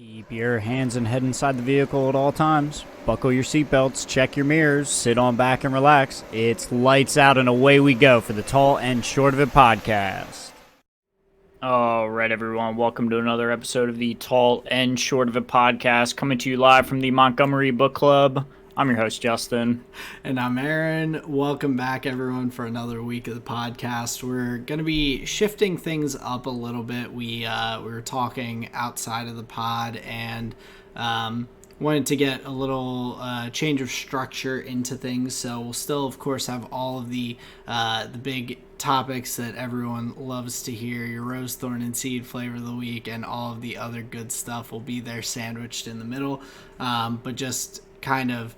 Keep your hands and head inside the vehicle at all times. Buckle your seatbelts, check your mirrors, sit on back and relax. It's lights out and away we go for the Tall and Short of It podcast. All right, everyone. Welcome to another episode of the Tall and Short of It podcast, coming to you live from the Montgomery Book Club. I'm your host, Justin. And I'm Aaron. Welcome back, everyone, for another week of the podcast. We're going to be shifting things up a little bit. We were talking outside of the pod and wanted to get a little change of structure into things. So we'll still, of course, have all of the big topics that everyone loves to hear. Your rose, thorn, and seed flavor of the week and all of the other good stuff will be there sandwiched in the middle. But just kind of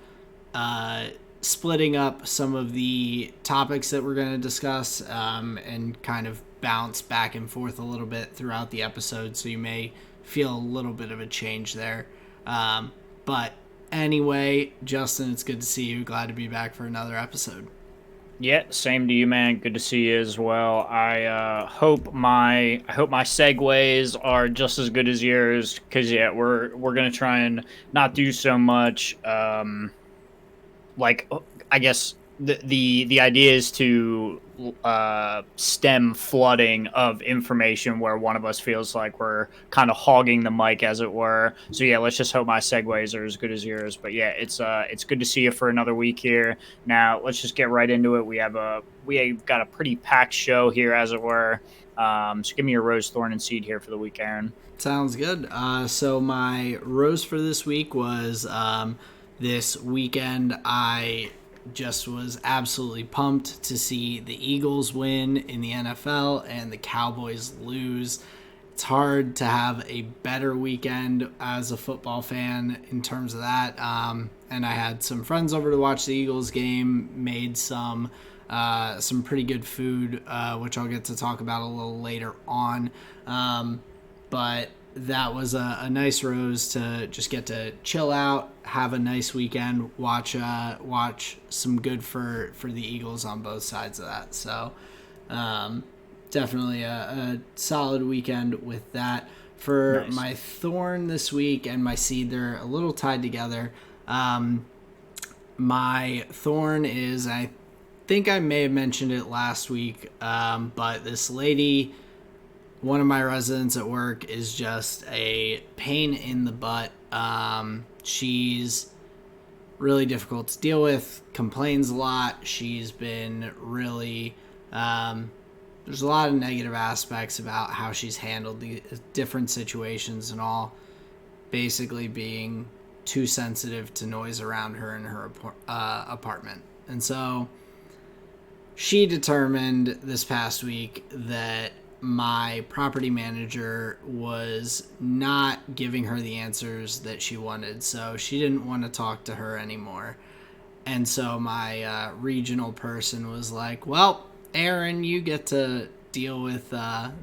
splitting up some of the topics that we're going to discuss and kind of bounce back and forth a little bit throughout the episode, so you may feel a little bit of a change there. But anyway, Justin, it's good to see you. Glad to be back for another episode. Yeah, same to you, man. Good to see you as well. I hope my segues are just as good as yours, because we're gonna try and not do so much. I guess the idea is to stem flooding of information where one of us feels like we're kind of hogging the mic, as it were. So yeah, let's just hope my segues are as good as yours. But yeah, it's good to see you for another week here. Now let's just get right into it. We have got a pretty packed show here, as it were. So give me your rose, thorn, and seed here for the week, Aaron. Sounds good. So my rose for this week was this weekend. I just was absolutely pumped to see the Eagles win in the NFL and the Cowboys lose. It's hard to have a better weekend as a football fan in terms of that. And I had some friends over to watch the Eagles game, made some pretty good food, which I'll get to talk about a little later on. But that was a nice rose to just get to chill out, have a nice weekend, watch some good for the Eagles on both sides of that. So definitely a solid weekend with that. For nice. My thorn this week and my seed, they're a little tied together. My thorn is, I think I may have mentioned it last week, but this lady, one of my residents at work, is just a pain in the butt. She's really difficult to deal with, complains a lot. She's been really... there's a lot of negative aspects about how she's handled the different situations and all, basically being too sensitive to noise around her in her apartment. And so she determined this past week that my property manager was not giving her the answers that she wanted, so she didn't want to talk to her anymore. And so my regional person was like, well, Aaron, you get to deal with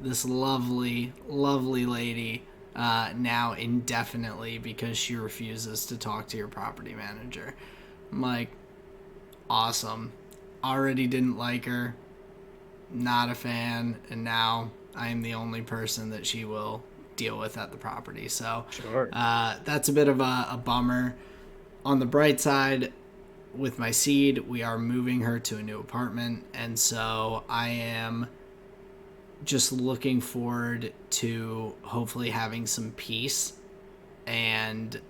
this lovely lady now indefinitely because she refuses to talk to your property manager. I'm like, awesome. Already didn't like her, not a fan, and now I am the only person that she will deal with at the property. So sure. That's a bit of a bummer. On the bright side, with my seed, we are moving her to a new apartment, and so I am just looking forward to hopefully having some peace and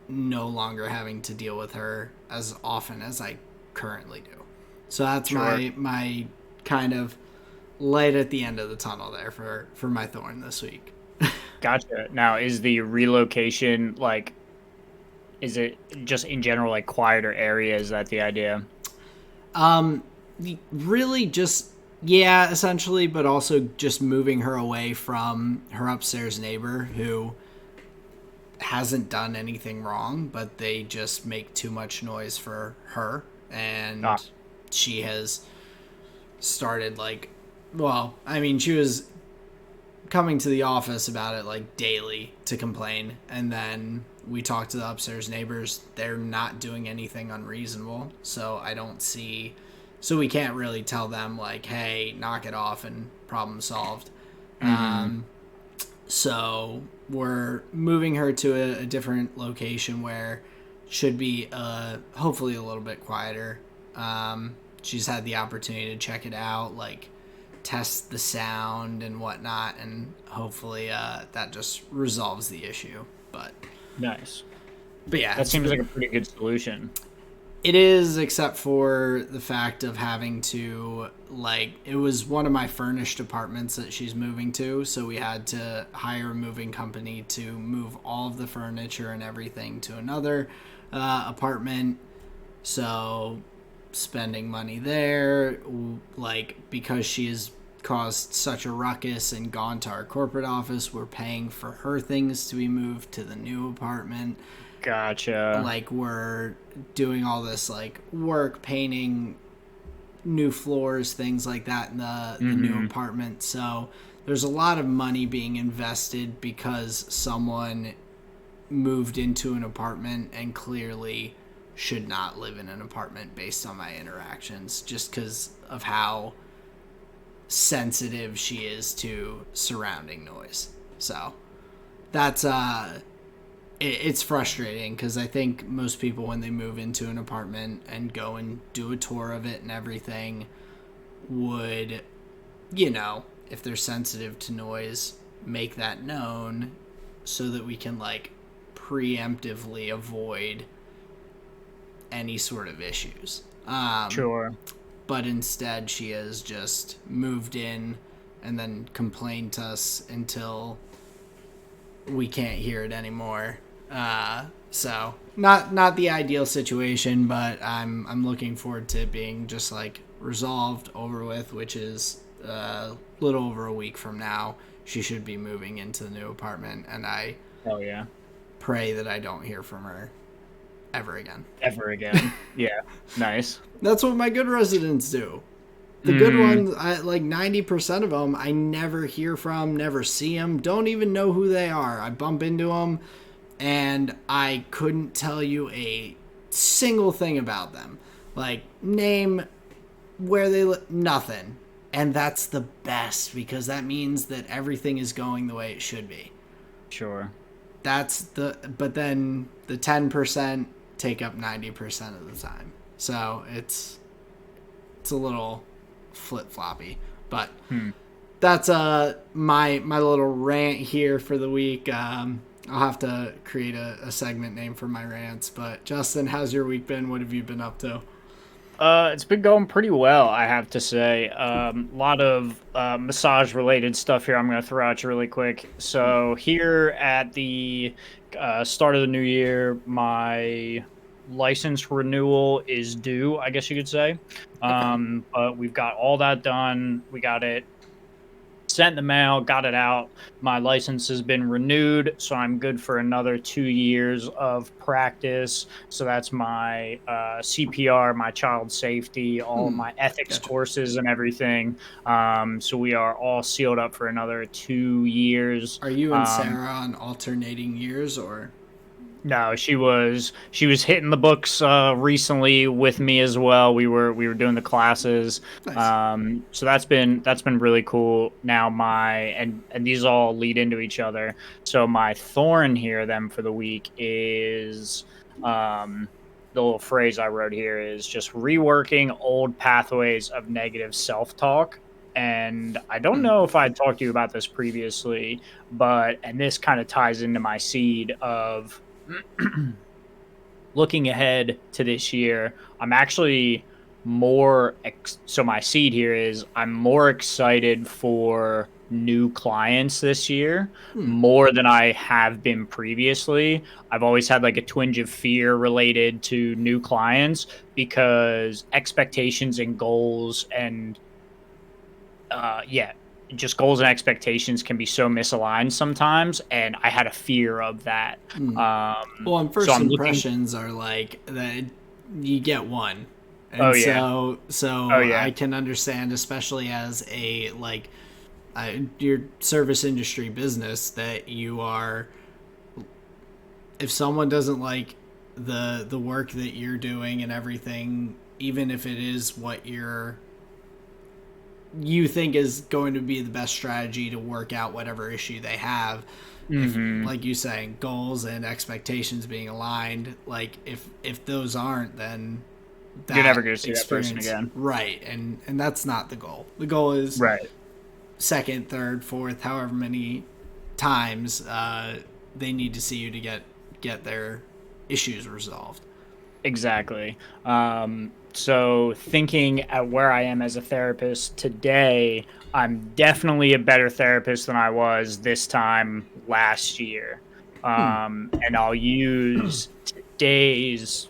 no longer having to deal with her as often as I currently do. So that's sure. my kind of light at the end of the tunnel there for my thorn this week. Gotcha. Now, is the relocation, is it just in general, quieter area? Is that the idea? Really just, yeah, essentially, but also just moving her away from her upstairs neighbor who hasn't done anything wrong, but they just make too much noise for her. And she has started she was coming to the office about it daily to complain, and then we talked to the upstairs neighbors. They're not doing anything unreasonable, so we can't really tell them hey, knock it off and problem solved. So we're moving her to a different location where should be hopefully a little bit quieter. She's had the opportunity to check it out, like test the sound and whatnot, and hopefully that just resolves the issue. Nice. But yeah, That seems like a pretty good solution. it is, except for the fact of having to, like, it was one of my furnished apartments that she's moving to, so we had to hire a moving company to move all of the furniture and everything to another apartment. So spending money there, like, because she has caused such a ruckus and gone to our corporate office, we're paying for her things to be moved to the new apartment. Gotcha. Like, we're doing all this like work, painting new floors, things like that in the new apartment. So there's a lot of money being invested because someone moved into an apartment and clearly should not live in an apartment based on my interactions, just because of how sensitive she is to surrounding noise. So that's it's frustrating because I think most people, when they move into an apartment and go and do a tour of it and everything, would, if they're sensitive to noise, make that known so that we can, like, preemptively avoid any sort of issues. Sure. But instead, she has just moved in and then complained to us until we can't hear it anymore. So not the ideal situation, but I'm looking forward to it being just like resolved, over with, which is a little over a week from now. She should be moving into the new apartment, and I pray that I don't hear from her ever again. Ever again. Yeah. Nice. That's what my good residents do. The good ones, like 90% of them, I never hear from, never see them, don't even know who they are. I bump into them, and I couldn't tell you a single thing about them. Like, name, where they live, nothing. And that's the best, because that means that everything is going the way it should be. Sure. But then the 10% take up 90% of the time. So it's a little flip-floppy. But that's my little rant here for the week. I'll have to create a segment name for my rants. But Justin, how's your week been? What have you been up to? It's been going pretty well, I have to say. A lot of massage-related stuff here I'm going to throw at you really quick. So here at the start of the new year, my license renewal is due, I guess you could say. But we've got all that done. We got it sent in the mail, got it out. My license has been renewed, so I'm good for another 2 years of practice. So that's my CPR, my child safety, all of my ethics courses and everything. So we are all sealed up for another 2 years. Are you and Sarah on alternating years, or? No, she was hitting the books recently with me as well. We were doing the classes. Nice. So that's been really cool. Now and these all lead into each other. So my thorn here then for the week is the little phrase I wrote here is just reworking old pathways of negative self-talk. And I don't know if I talked to you about this previously, and this kind of ties into my seed of looking ahead to this year. I'm actually so my seed here is I'm more excited for new clients this year more than I have been previously. I've always had like a twinge of fear related to new clients because expectations and goals and just goals and expectations can be so misaligned sometimes, and I had a fear of that. Well, and first impressions are like that you get one, and I can understand, especially as a your service industry business, that you are, if someone doesn't like the work that you're doing and everything, even if it is what you're you think is going to be the best strategy to work out whatever issue they have. If, Hmm. like you saying, goals and expectations being aligned, like if those aren't, then You're that never going to see that person experience, again. right, and that's not the goal. The goal is Right. second, third, fourth, however many times they need to see you to get their issues resolved. Exactly. So thinking at where I am as a therapist today, I'm definitely a better therapist than I was this time last year. And I'll use today's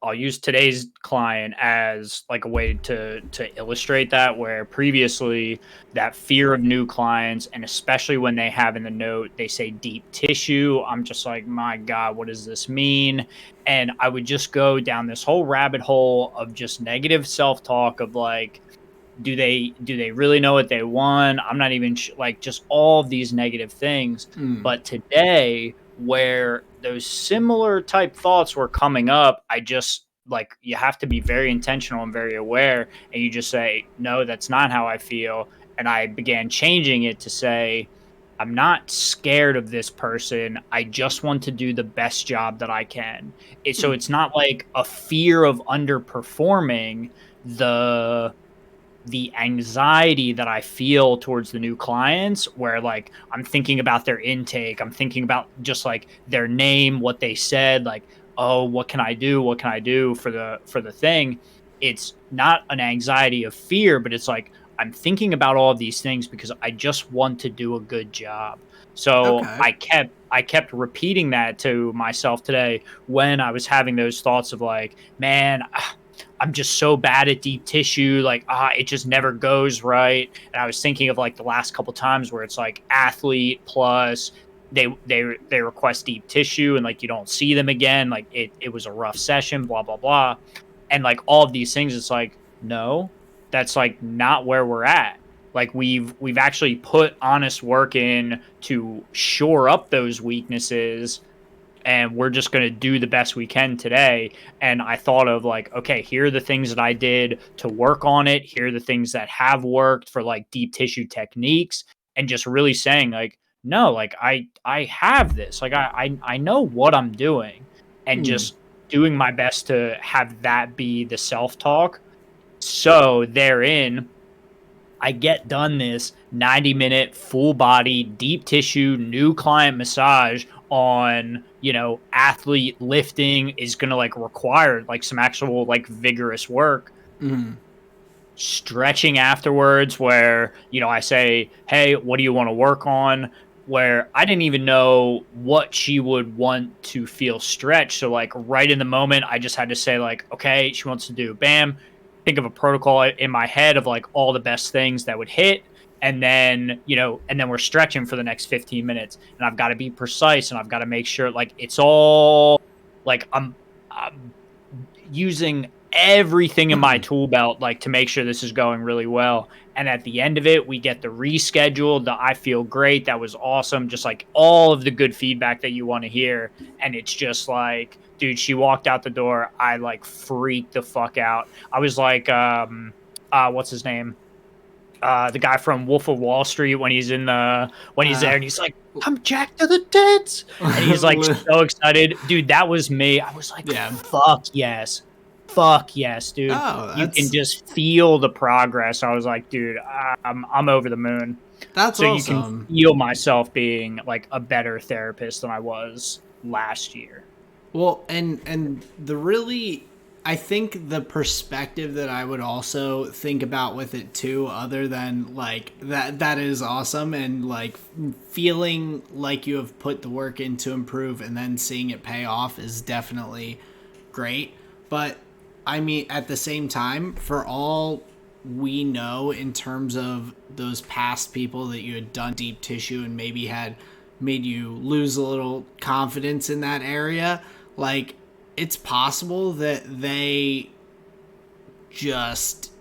I'll use today's client as like a way to illustrate that, where previously that fear of new clients, and especially when they have in the note they say deep tissue, I'm just like, my God, what does this mean? And I would just go down this whole rabbit hole of just negative self-talk of like, do they really know what they want? I'm not even like, just all of these negative things. Mm. But today, where those similar type thoughts were coming up, I just like, you have to be very intentional and very aware, and you just say, no, that's not how I feel. And I began changing it to say, I'm not scared of this person. I just want to do the best job that I can. So it's not like a fear of underperforming. The anxiety that I feel towards the new clients, where like I'm thinking about their intake, I'm thinking about just like their name, what they said, like, oh, what can I do? What can I do for the thing? It's not an anxiety of fear, but it's like I'm thinking about all of these things because I just want to do a good job. So Okay. I kept repeating that to myself today when I was having those thoughts of like, man, I'm just so bad at deep tissue. Like, it just never goes right. And I was thinking of like the last couple times where it's like athlete plus they request deep tissue and like you don't see them again. Like it was a rough session, blah, blah, blah. And like all of these things, it's like, no, that's like not where we're at. Like we've actually put honest work in to shore up those weaknesses, and we're just going to do the best we can today. And I thought of like, okay, here are the things that I did to work on it. Here are the things that have worked for like deep tissue techniques, and just really saying like, no, like I have this, like I know what I'm doing, and Hmm. just doing my best to have that be the self-talk. So therein, I get done this 90-minute full body deep tissue new client massage on, athlete lifting is going to like require like some actual like vigorous work, Mm. stretching afterwards, where I say, hey, what do you want to work on? Where I didn't even know what she would want to feel stretched, so like right in the moment I just had to say like, okay, she wants to do bam, think of a protocol in my head of like all the best things that would hit, and then we're stretching for the next 15 minutes, and I've got to be precise, and I've got to make sure like it's all like I'm using everything in my tool belt like to make sure this is going really well. And at the end of it, we get the rescheduled, the I feel great, that was awesome, just like all of the good feedback that you want to hear. And it's just like, dude, she walked out the door, I like freaked the fuck out. I was like, what's his name, the guy from Wolf of Wall Street, when he's there and he's like, I'm jacked to the tits, and he's like so excited, dude. That was me. I was like, Yeah. fuck yes, dude. Oh, You can just feel the progress. I was like, dude, I'm over the moon. that's So you can awesome. feel myself being like a better therapist than I was last year. Well, and the really, I think the perspective that I would also think about with it too, other than like that is awesome, and like feeling like you have put the work in to improve and then seeing it pay off is definitely great. But I mean, at the same time, for all we know in terms of those past people that you had done deep tissue and maybe had made you lose a little confidence in that area, like it's possible that they just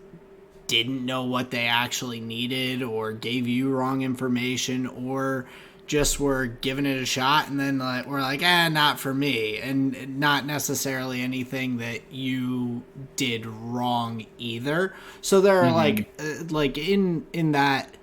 didn't know what they actually needed or gave you wrong information or just were giving it a shot, and then we're like, not for me, and not necessarily anything that you did wrong either. So there are Mm-hmm. like in that,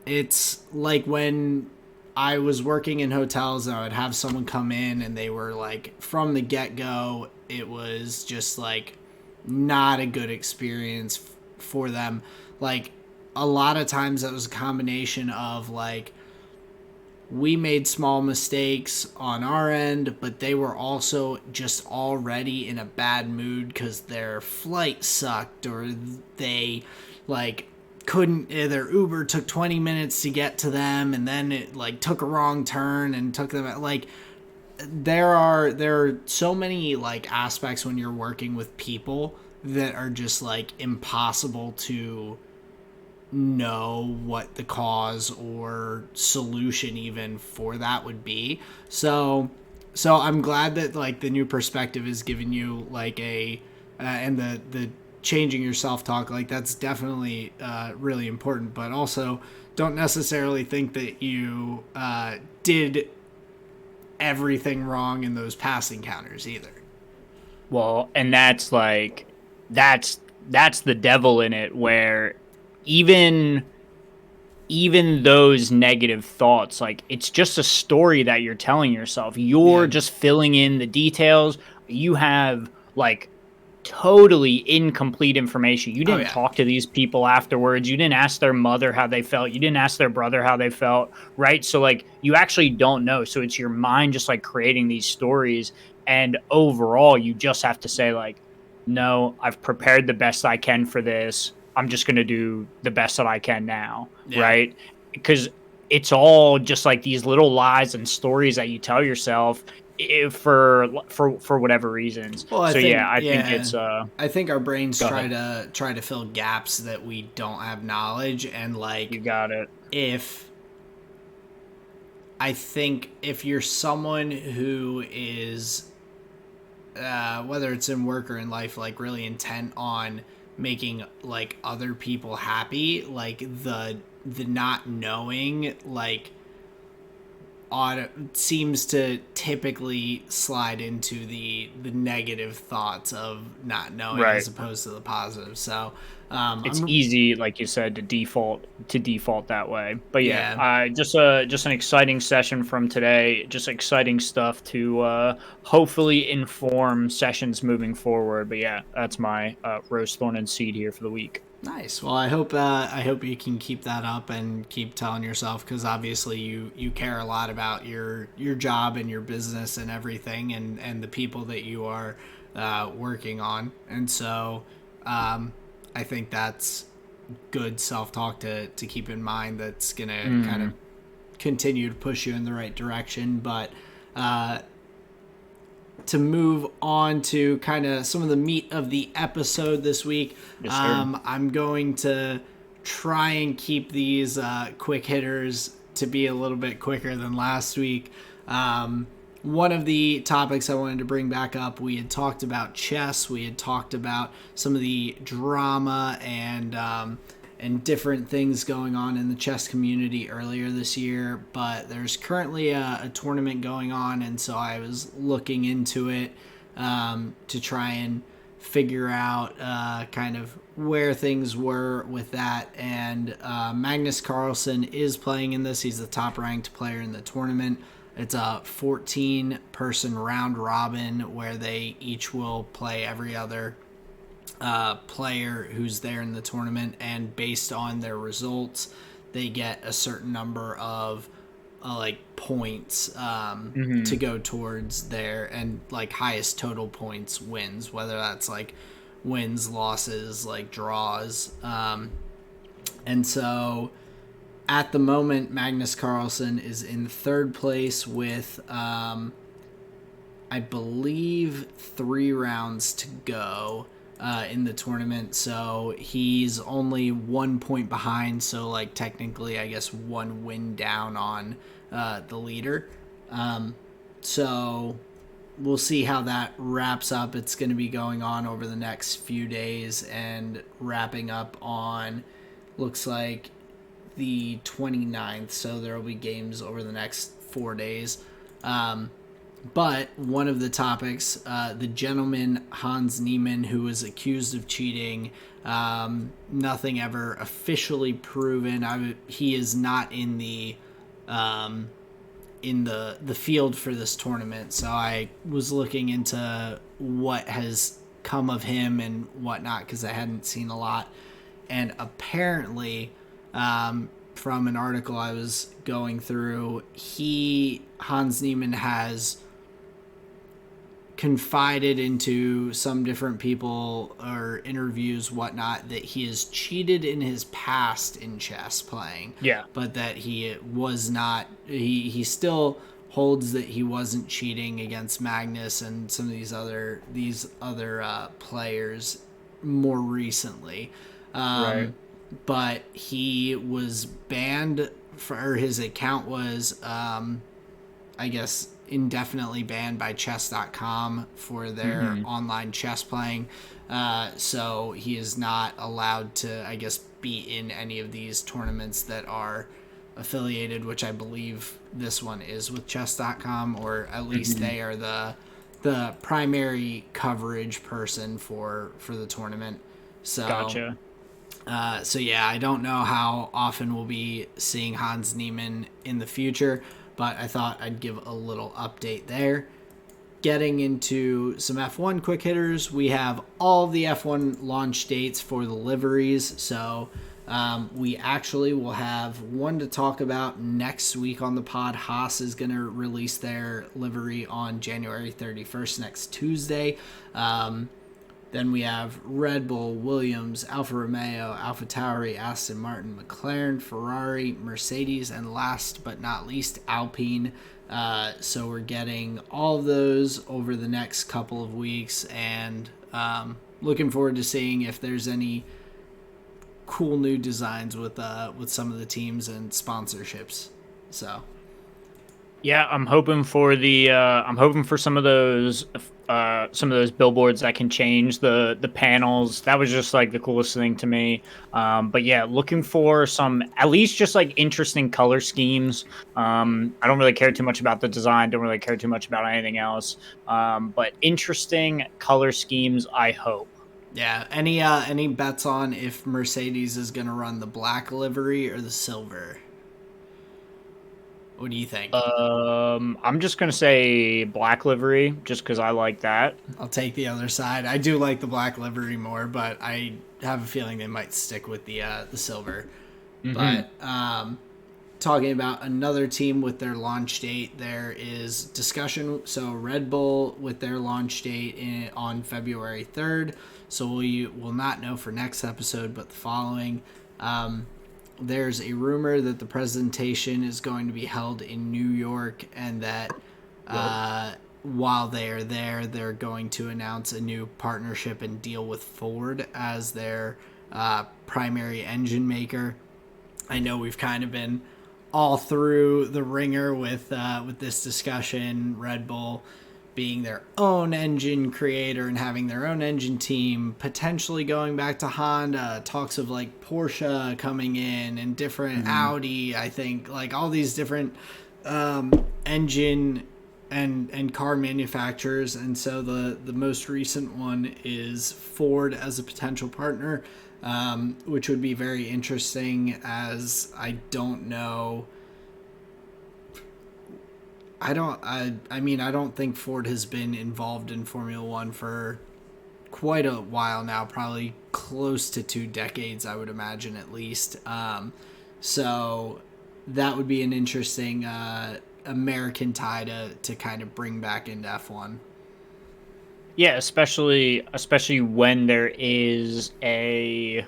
it's like when I was working in hotels and I would have someone come in and they were like, from the get go, it was just like not a good experience for them. Like a lot of times it was a combination of like, we made small mistakes on our end, but they were also just already in a bad mood because their flight sucked, or they like couldn't, their Uber took 20 minutes to get to them, and then it like took a wrong turn and took them like, there are so many like aspects when you're working with people that are just like impossible to know what the cause or solution even for that would be. So I'm glad that like the new perspective is giving you like a and the changing your self-talk, like that's definitely really important, but also don't necessarily think that you did everything wrong in those past encounters either. Well, and that's like that's the devil in it, where even even those negative thoughts, like it's just a story that you're telling yourself. You're Yeah. just filling in the details. You have like totally incomplete information. You Oh didn't yeah. talk to these people afterwards. You didn't ask their mother how they felt. You didn't ask their brother how they felt, right? So like you actually don't know. So it's your mind just like creating these stories, and overall you just have to say like, no, I've prepared the best I can for this. I'm just going to do the best that I can now, Yeah. right? Because it's all just like these little lies and stories that you tell yourself for whatever reasons. Well, So yeah, I think yeah, it's I think our brains go ahead. try to fill gaps that we don't have knowledge, and like You got it. if I think if you're someone who is whether it's in work or in life, like really intent on making like other people happy, like the not knowing like auto seems to typically slide into the negative thoughts of not knowing Right. as opposed to the positive. So It's I'm easy, like you said, to default that way. But yeah, yeah, just an exciting session from today. Just exciting stuff to hopefully inform sessions moving forward. But yeah, that's my rose thorn and seed here for the week. nice. Well, I hope you can keep that up and keep telling yourself, because obviously you care a lot about your job and your business and everything, and the people that you are working on, and so um, I think that's good self talk to keep in mind. That's gonna kind of Mm, continue to push you in the right direction, but. Uh, to move on to kind of some of the meat of the episode this week, yes, sir. I'm going to try and keep these quick hitters to be a little bit quicker than last week. One of the topics I wanted to bring back up, we had talked about chess. We had talked about some of the drama and different things going on in the chess community earlier this year, but there's currently a tournament going on, and so I was looking into it to try and figure out kind of where things were with that. And Magnus Carlsen is playing in this. He's the top ranked player in the tournament. It's a 14-person round robin where they each will play every other player who's there in the tournament, and based on their results, they get a certain number of like points to Hmm. go towards their, and like highest total points wins, whether that's like wins, losses, like draws. And so at the moment, Magnus Carlsen is in third place with I believe 3 rounds to go in the tournament. So he's only 1 point behind. So, like, technically, I guess 1 win down on the leader. So we'll see how that wraps up. It's going to be going on over the next few days and wrapping up on, looks like the 29th, so there will be games over the next 4 days. But one of the topics, the gentleman Hans Niemann, who was accused of cheating, nothing ever officially proven. He is not in the field for this tournament. So I was looking into what has come of him and whatnot because I hadn't seen a lot. And apparently, from an article I was going through, Hans Niemann has confided into some different people or interviews, whatnot, that he has cheated in his past in chess playing. Yeah. But that he was not, he still holds that he wasn't cheating against Magnus and some of these other players more recently. Right. But he was banned or his account was, I guess, indefinitely banned by chess.com for their online chess playing. So he is not allowed to, I guess, be in any of these tournaments that are affiliated, which I believe this one is with chess.com, or at least they are the primary coverage person for the tournament. So Gotcha. So yeah, I don't know how often we'll be seeing Hans Niemann in the future, but I thought I'd give a little update there. Getting into some F1 quick hitters, we have all the F1 launch dates for the liveries. So we actually will have one to talk about next week on the pod. Haas is going to release their livery on January 31st, next Tuesday. Then we have Red Bull, Williams, Alfa Romeo, Alpha Tauri, Aston Martin, McLaren, Ferrari, Mercedes, and last but not least, Alpine. So we're getting all of those over the next couple of weeks, and looking forward to seeing if there's any cool new designs with some of the teams and sponsorships. So Yeah, I'm hoping for some of those billboards that can change the panels. That was just like the coolest thing to me. But yeah, looking for some at least just like interesting color schemes. I don't really care too much about the design. Don't really care too much about anything else. But interesting color schemes, I hope. yeah, any bets on if Mercedes is going to run the black livery or the silver? What do you think? I'm just gonna say black livery, just because I like that. I'll take the other side. I do like the black livery more, but I have a feeling they might stick with the silver. But talking about another team with their launch date, there is discussion. So Red Bull with their launch date on February 3rd. So we will not know for next episode, but the following. There's a rumor that the presentation is going to be held in New York, and that while they are there, they're going to announce a new partnership and deal with Ford as their primary engine maker. I know we've kind of been all through the ringer with this discussion. Red Bull being their own engine creator and having their own engine team, potentially going back to Honda, talks of like Porsche coming in and different Audi, I think, like all these different engine and car manufacturers. And so the most recent one is Ford as a potential partner, which would be very interesting, as I don't know. I don't think Ford has been involved in Formula One for quite a while now, probably close to 2 decades, I would imagine, at least. So that would be an interesting American tie to kind of bring back into F1. Yeah, especially when there is a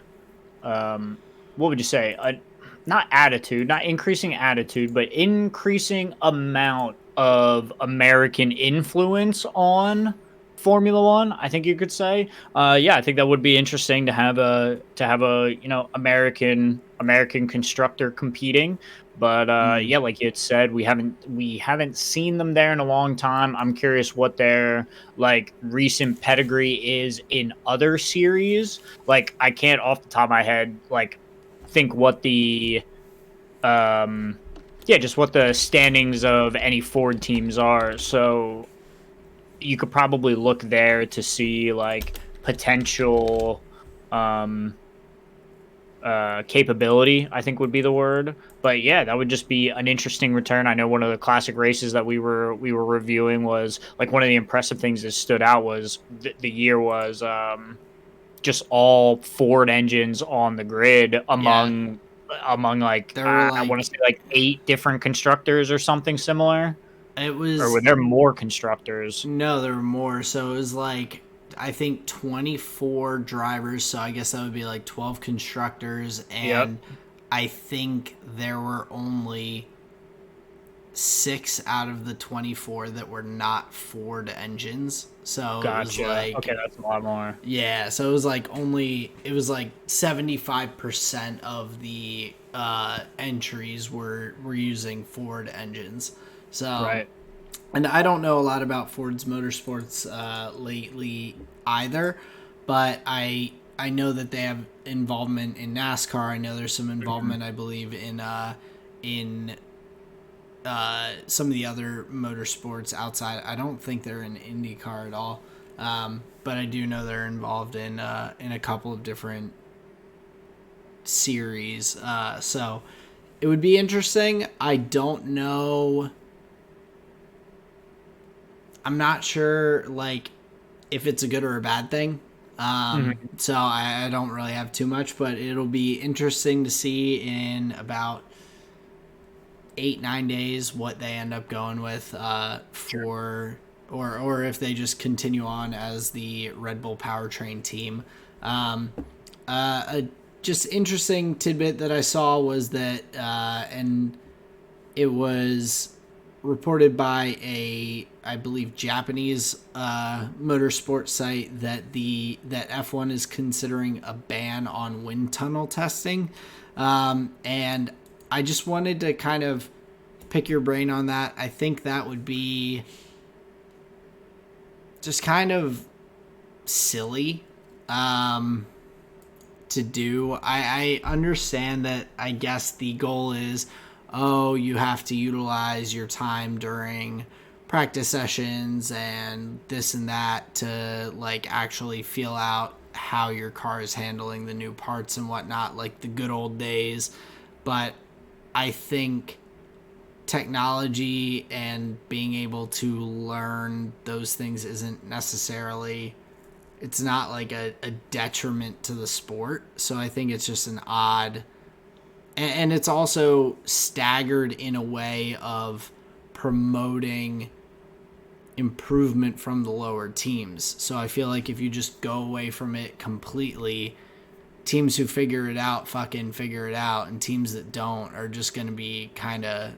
what would you say? Not attitude, not increasing attitude, but increasing amount of American influence on Formula One, I think you could say. Yeah, I think that would be interesting to have a American constructor competing. But yeah, like you had said, we haven't seen them there in a long time. I'm curious what their like recent pedigree is in other series. Like I can't off the top of my head like think what the um, yeah, just what the standings of any Ford teams are. So you could probably look there to see like potential um capability, I think would be the word. But yeah, that would just be an interesting return. I know one of the classic races that we were reviewing was like one of the impressive things that stood out was the year was just all Ford engines on the grid Yeah, among like there were I want to like say like 8 different constructors or something similar, it or were was there more constructors? no, there were more. So it was like I think 24 drivers. So I guess that would be like 12 constructors, Yep, and I think there were only 6 out of the 24 that were not Ford engines. So it was gotcha. like Okay, that's a lot more. yeah, so it was like only it was like 75% of the entries were using Ford engines. So Right. and I don't know a lot about Ford's motorsports lately either, but I know that they have involvement in NASCAR. I know there's some Mhm. involvement, I believe, in some of the other motorsports outside. I don't think they're in IndyCar at all, but I do know they're involved in a couple of different series. So it would be interesting. I don't know. I'm not sure like if it's a good or a bad thing. Mhm. So I don't really have too much, but it'll be interesting to see in about 8 9 days what they end up going with Sure. for or if they just continue on as the Red Bull powertrain team. Um, a just interesting tidbit that I saw was that and it was reported by a I believe Japanese motorsport site that that F1 is considering a ban on wind tunnel testing, and I just wanted to kind of pick your brain on that. I think that would be just kind of silly um, to do. I understand that I guess the goal is, oh, you have to utilize your time during practice sessions and this and that to like actually feel out how your car is handling the new parts and whatnot, like the good old days. But I think technology and being able to learn those things isn't necessarily it's not like a detriment to the sport. So I think it's just an odd and it's also staggered in a way of promoting improvement from the lower teams. So I feel like if you just go away from it completely, teams who figure it out fucking figure it out and teams that don't are just going to be kind of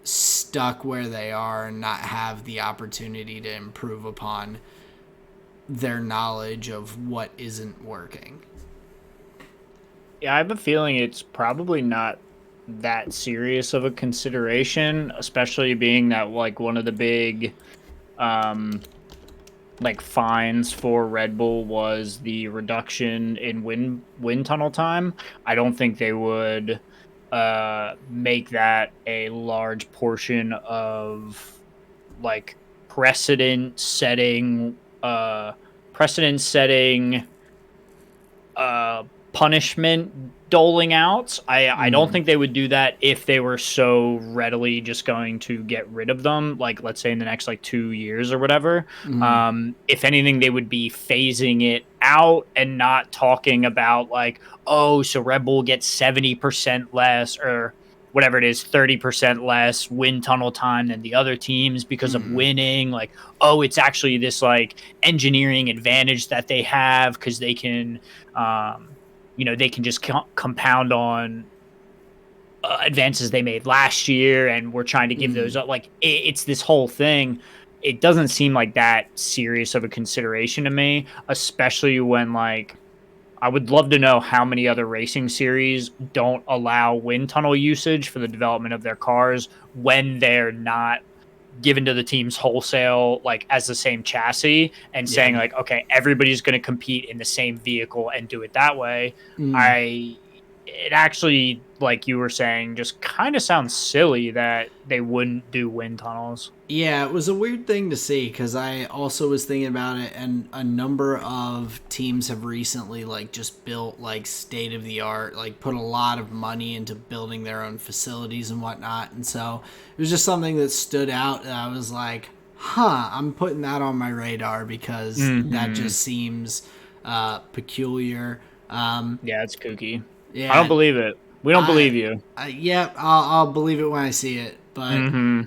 stuck where they are and not have the opportunity to improve upon their knowledge of what isn't working. Yeah, I have a feeling it's probably not that serious of a consideration, especially being that like one of the big um like fines for Red Bull was the reduction in wind tunnel time. I don't think they would make that a large portion of like precedent setting uh precedent setting uh punishment doling out. I don't Mm. think they would do that if they were so readily just going to get rid of them, like let's say in the next like 2 years or whatever. Mm. If anything, they would be phasing it out and not talking about like, oh, so Red Bull gets 70% less or whatever it is, 30% less wind tunnel time than the other teams because of Mm. winning. Like, oh, it's actually this like engineering advantage that they have because they can um, they can just compound on advances they made last year, and we're trying to give those Mm. up. Like it's this whole thing. It doesn't seem like that serious of a consideration to me, especially when like I would love to know how many other racing series don't allow wind tunnel usage for the development of their cars when they're not given to the teams wholesale like as the same chassis and saying Yeah. like okay everybody's going to compete in the same vehicle and do it that way. Mm. I it actually, like you were saying, just kind of sounds silly that they wouldn't do wind tunnels. Yeah, it was a weird thing to see because I also was thinking about it, and a number of teams have recently like just built like state of the art, like put a lot of money into building their own facilities and whatnot, and so it was just something that stood out. And I was like, "Huh, I'm putting that on my radar because that Hmm. just seems peculiar." Yeah, it's kooky. I don't Yeah, believe it. We don't I, believe you. yeah, I'll believe it when I see it. But Hmm.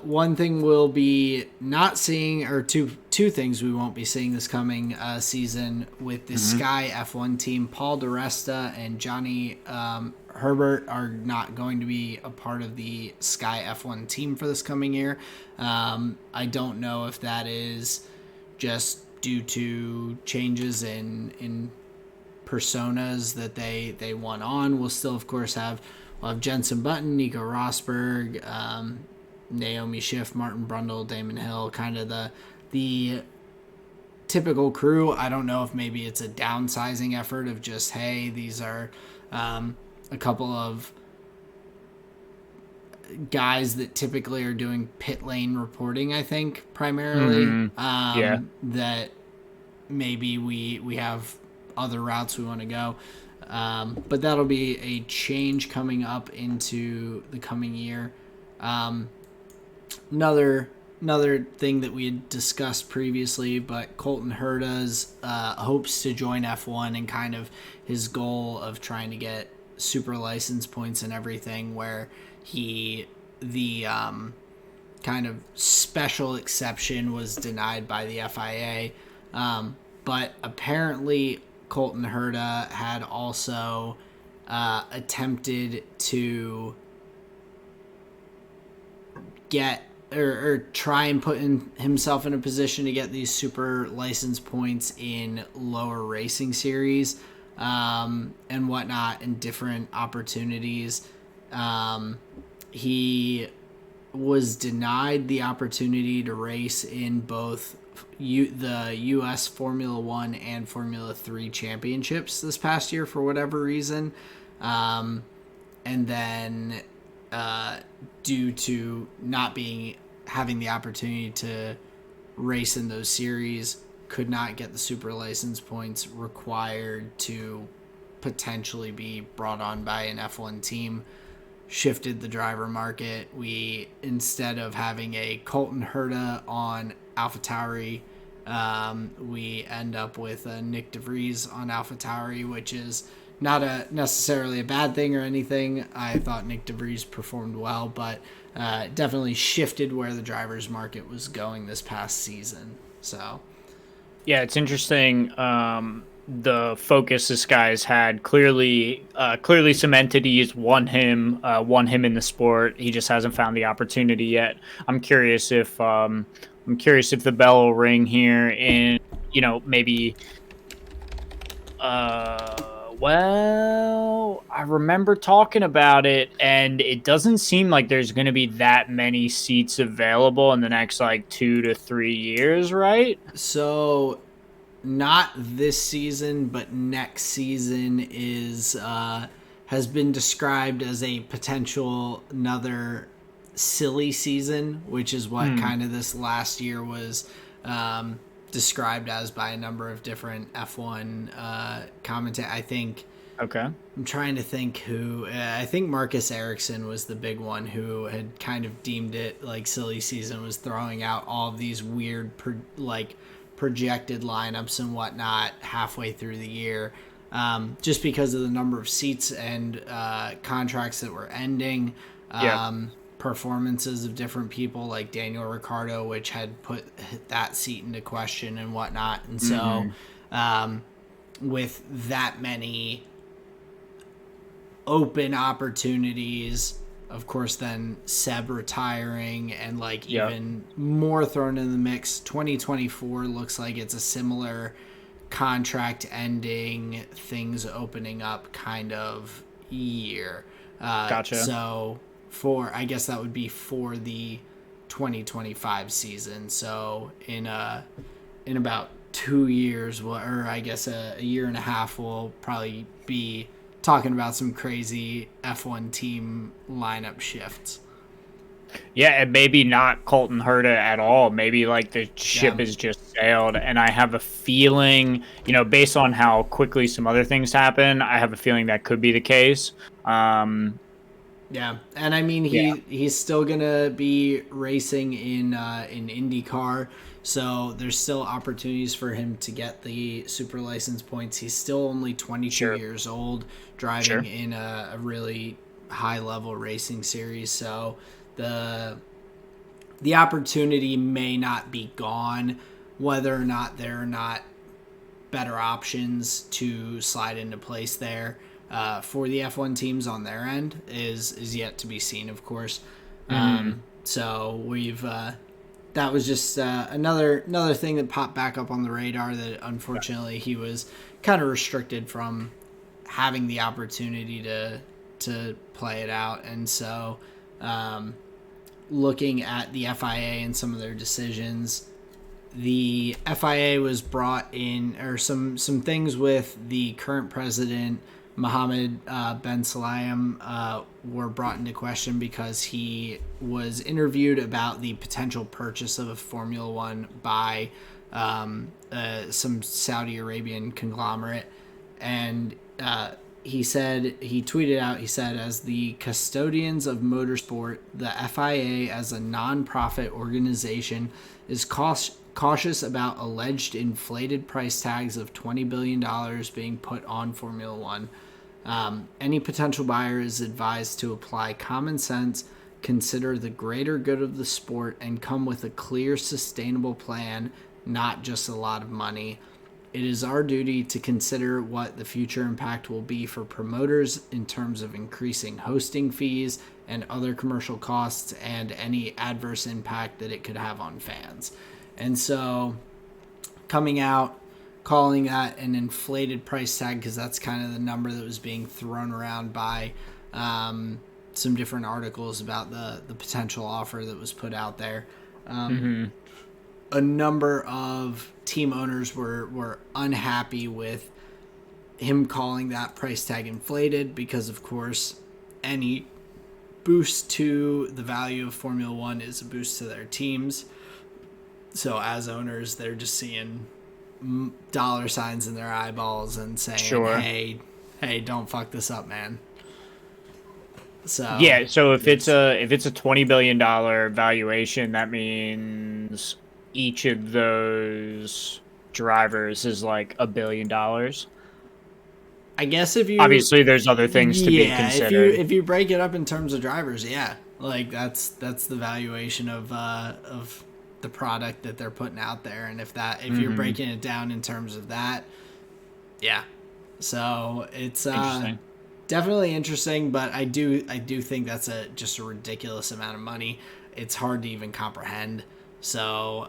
one thing we'll be not seeing, or two things we won't be seeing this coming season with the Hmm. Sky F1 team, Paul DeResta and Johnny Herbert are not going to be a part of the Sky F1 team for this coming year. I don't know if that is just due to changes in personas that they want on. We'll still, of course, have Jensen Button, Nico Rosberg, Naomi Schiff, Martin Brundle, Damon Hill, kind of the typical crew. I don't know if maybe it's a downsizing effort of just, hey, these are a couple of guys that typically are doing pit lane reporting, I think, primarily. Hmm. Yeah. That maybe we have other routes we want to go. But that'll be a change coming up into the coming year. Um, another thing that we had discussed previously, but Colton Herta's hopes to join F1 and kind of his goal of trying to get super license points and everything, where he the kind of special exception was denied by the FIA. But apparently, Colton Herta had also attempted to get or try and put himself in a position to get these super license points in lower racing series and whatnot in different opportunities. He was denied the opportunity to race in both the U.S. Formula One and Formula 3 championships this past year for whatever reason. And then uh, due to not being having the opportunity to race in those series, could not get the super license points required to potentially be brought on by an F1 team. Shifted the driver market. We, instead of having a Colton Herta on Alpha Tauri, we end up with a Nick DeVries on Alpha Tauri, which is not necessarily a bad thing or anything. I thought Nick DeVries performed well, but definitely shifted where the drivers market was going this past season. So Yeah, it's interesting. The focus this guy's had clearly cemented. He's won him in the sport. He just hasn't found the opportunity yet. I'm curious if the bell will ring here in, maybe. Well, I remember talking about it, and it doesn't seem like there's going to be that many seats available in the next like 2 to 3 years, right? so not this season, but next season is has been described as a potential another silly season, which is what Hmm. kind of this last year was described as by a number of different F1 commentators. I think Okay. I'm trying to think who. I think Marcus Ericsson was the big one who had kind of deemed it like silly season, was throwing out all of these weird projected lineups and whatnot halfway through the year, just because of the number of seats and contracts that were ending. Yeah. Performances of different people like Daniel Ricciardo, which had put that seat into question and whatnot. And so, Hmm. with that many open opportunities, of course, then Seb retiring and like Yeah. even more thrown in the mix. 2024 looks like it's a similar contract ending, things opening up kind of year. Gotcha. So for, I guess that would be for the 2025 season. So in about 2 years, or I guess a year and a half, will probably be talking about some crazy F1 team lineup shifts. Yeah, and maybe not Colton Herta at all. Maybe like the ship Yeah. has just sailed, and I have a feeling, based on how quickly some other things happen, I have a feeling that could be the case. Yeah, and I mean Yeah, he's still gonna be racing in IndyCar, so there's still opportunities for him to get the super license points. He's still only 22 sure, years old, driving sure. in a really high level racing series. So the the opportunity may not be gone, whether or not there are not better options to slide into place there for the F1 teams on their end is yet to be seen, of course. Hmm. So we've that was just another thing that popped back up on the radar that unfortunately he was kind of restricted from having the opportunity to play it out, and so looking at the FIA and some of their decisions, the FIA was brought in, or some things with the current president Mohammed Ben Sulayem were brought into question because he was interviewed about the potential purchase of a Formula One by some Saudi Arabian conglomerate, and he tweeted out, he said, as the custodians of motorsport, the FIA as a non-profit organization is cautious about alleged inflated price tags of $20 billion being put on Formula One. Any potential buyer is advised to apply common sense, consider the greater good of the sport, and come with a clear, sustainable plan, not just a lot of money. It is our duty to consider what the future impact will be for promoters in terms of increasing hosting fees and other commercial costs and any adverse impact that it could have on fans. And so coming out, calling that an inflated price tag, because that's kind of the number that was being thrown around by some different articles about the potential offer that was put out there. Hmm. A number of team owners were unhappy with him calling that price tag inflated because, of course, any boost to the value of Formula One is a boost to their teams. So as owners, they're just seeing dollar signs in their eyeballs and saying, Sure. hey, don't fuck this up, man. So Yeah, so it's if it's a $20 billion valuation, that means each of those drivers is like $1 billion. I guess if you Obviously, there's other things to be yeah, considered. if you break it up in terms of drivers, yeah, like that's the valuation of the product that they're putting out there, and if you're Hmm. breaking it down in terms of that, yeah. So it's Interesting. definitely interesting, but I do think that's just a ridiculous amount of money. It's hard to even comprehend. So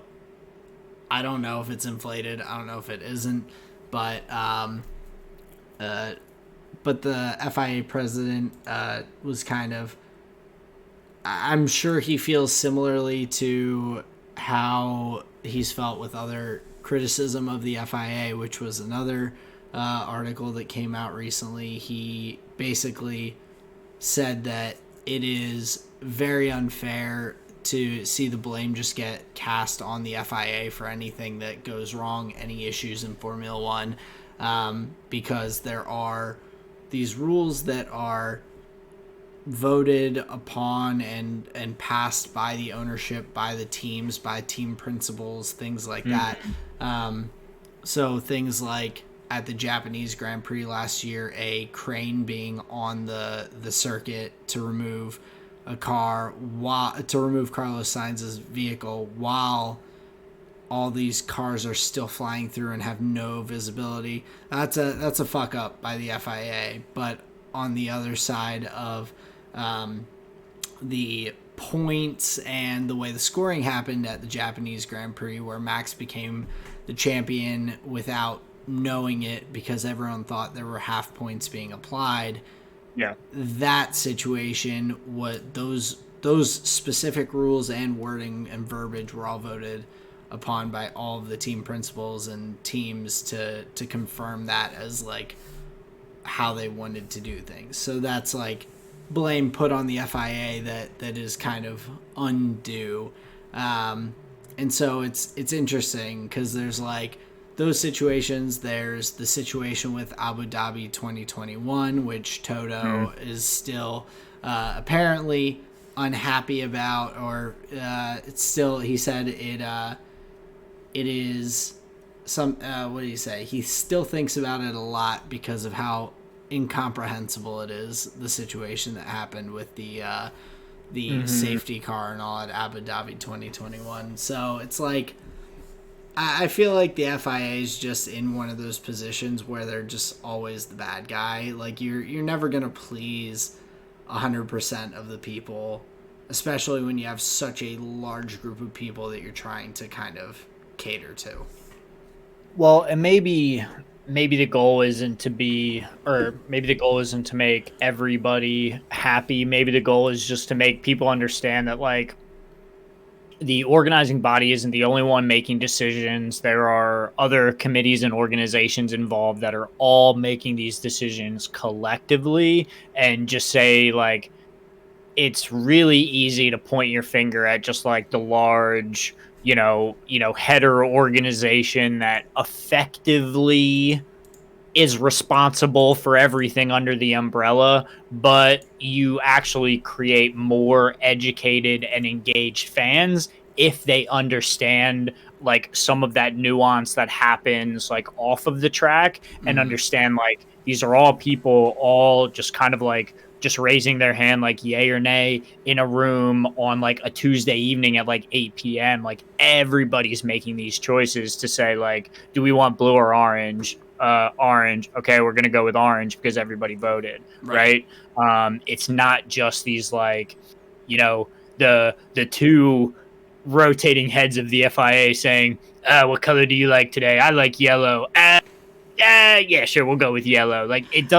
I don't know if it's inflated. I don't know if it isn't, but uh, but the FIA president was kind of. I'm sure he feels similarly to how he's felt with other criticism of the FIA, which was another article that came out recently. He basically said that it is very unfair to see the blame just get cast on the FIA for anything that goes wrong, any issues in Formula One, because there are these rules that are voted upon and passed by the ownership, by the teams, by team principals, things like that. Hmm. So things like at the Japanese Grand Prix last year, a crane being on the circuit to remove to remove Carlos Sainz's vehicle while all these cars are still flying through and have no visibility. That's a fuck up by the FIA. But on the other side of the points and the way the scoring happened at the Japanese Grand Prix, where Max became the champion without knowing it because everyone thought there were half points being applied. Yeah. That situation, what those specific rules and wording and verbiage were all voted upon by all of the team principals and teams to confirm that as like how they wanted to do things. So that's like blame put on the FIA that is kind of undue. And so it's interesting because there's like those situations. There's the situation with Abu Dhabi 2021, which Toto is still apparently unhappy about, or it's still, he said it is some what did he say? He still thinks about it a lot because of how incomprehensible it is, the situation that happened with the safety car and all at Abu Dhabi 2021. So it's like I feel like the FIA is just in one of those positions where they're just always the bad guy. Like you're never gonna please 100% of the people, especially when you have such a large group of people that you're trying to kind of cater to. Well, and maybe the goal isn't to be, or maybe the goal isn't to make everybody happy. Maybe the goal is just to make people understand that like the organizing body isn't the only one making decisions. There are other committees and organizations involved that are all making these decisions collectively, and just say like it's really easy to point your finger at just like the large, header organization that effectively is responsible for everything under the umbrella, but you actually create more educated and engaged fans if they understand like some of that nuance that happens like off of the track, and understand like these are all people all just kind of like just raising their hand like yay or nay in a room on like a Tuesday evening at like 8 p.m. Like everybody's making these choices to say like, do we want blue or orange? Orange. Okay, we're gonna go with orange because everybody voted, right? It's not just these like, the two rotating heads of the FIA saying, what color do you like today? I like yellow. Yeah, sure, we'll go with yellow. Like it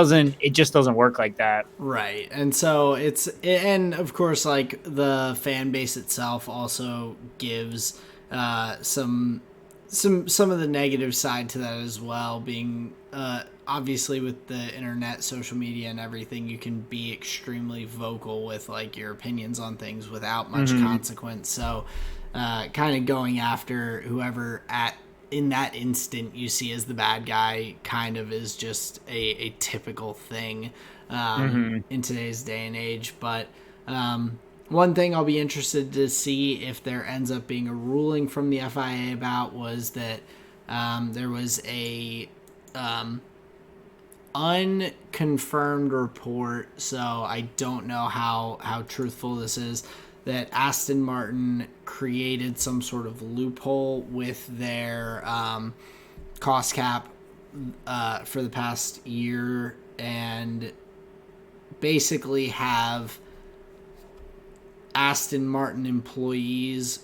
just doesn't work like that. Right. And so and of course, like the fan base itself also gives some of the negative side to that as well, being obviously with the internet, social media and everything, you can be extremely vocal with like your opinions on things without much consequence. So kind of going after whoever in that instant you see as the bad guy kind of is just a typical thing in today's day and age. But one thing I'll be interested to see if there ends up being a ruling from the FIA about was that there was a unconfirmed report, so I don't know how truthful this is, that Aston Martin created some sort of loophole with their cost cap for the past year, and basically have Aston Martin employees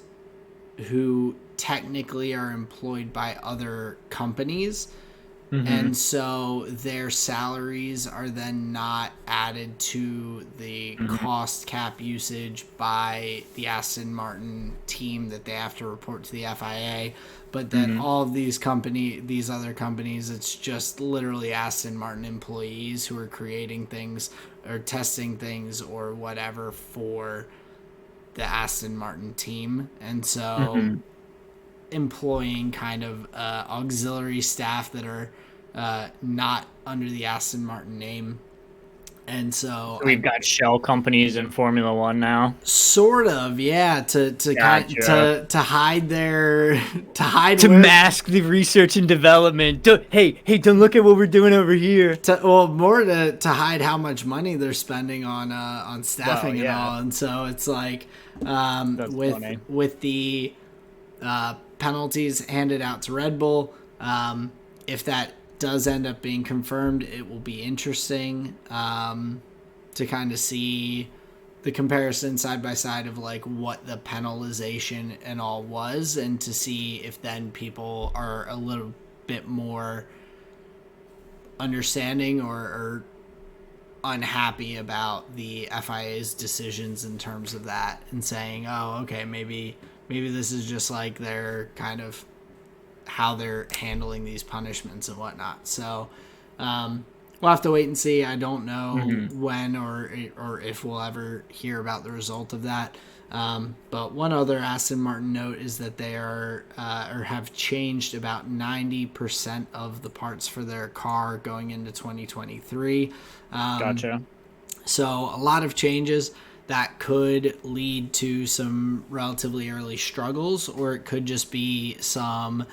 who technically are employed by other companies. And so their salaries are then not added to the cost cap usage by the Aston Martin team that they have to report to the FIA. But then all of these other companies, it's just literally Aston Martin employees who are creating things or testing things or whatever for the Aston Martin team. And so employing kind of auxiliary staff that are not under the Aston Martin name. And so we've got shell companies in Formula One now. Sort of, yeah, to hide their mask the research and development. Don't look at what we're doing over here. More to hide how much money they're spending on staffing and all. And so it's like with the penalties handed out to Red Bull, if that does end up being confirmed, it will be interesting to kind of see the comparison side by side of like what the penalization and all was, and to see if then people are a little bit more understanding or unhappy about the FIA's decisions in terms of that, and saying, oh, okay, maybe this is just like their kind of how they're handling these punishments and whatnot. So we'll have to wait and see. I don't know Hmm. when or if we'll ever hear about the result of that. But one other Aston Martin note is that they are or have changed about 90% of the parts for their car going into 2023. Gotcha. So a lot of changes that could lead to some relatively early struggles, or it could just be some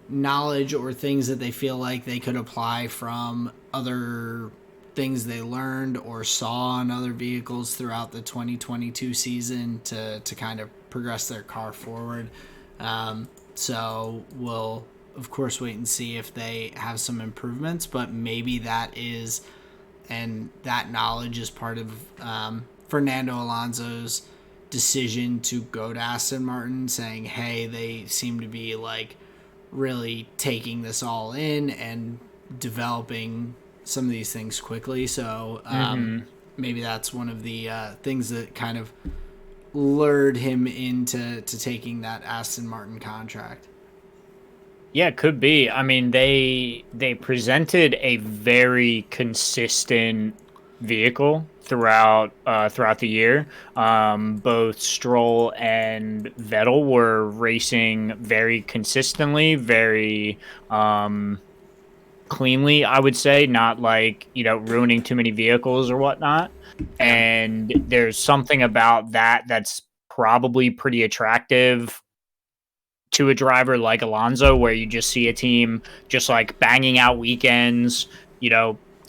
knowledge or things that they feel like they could apply from other things they learned or saw on other vehicles throughout the 2022 season to kind of progress their car forward. So we'll, of course, wait and see if they have some improvements, but maybe that is, and that knowledge is part of Fernando Alonso's decision to go to Aston Martin, saying, hey, they seem to be like really taking this all in and developing some of these things quickly. So Hmm. maybe that's one of the things that kind of lured him into taking that Aston Martin contract. Yeah, it could be. I mean, they presented a very consistent vehicle throughout the year. Both Stroll and Vettel were racing very consistently, very cleanly, I would say, not like, ruining too many vehicles or whatnot. Yeah. And there's something about that that's probably pretty attractive to a driver like Alonso, where you just see a team just like banging out weekends,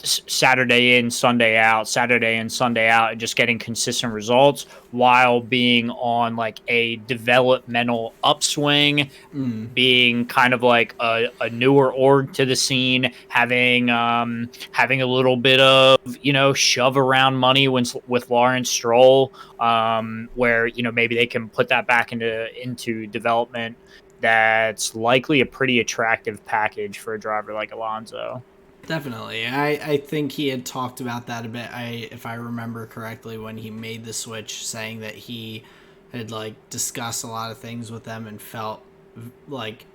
Saturday in, Sunday out, Saturday in, Sunday out, and just getting consistent results while being on like a developmental upswing, Mm. being kind of like a newer org to the scene, having a little bit of shove around money with Lawrence Stroll, where maybe they can put that back into development. That's likely a pretty attractive package for a driver like Alonso. Definitely. I think he had talked about that a bit. If I remember correctly, when he made the switch, saying that he had like discussed a lot of things with them and felt like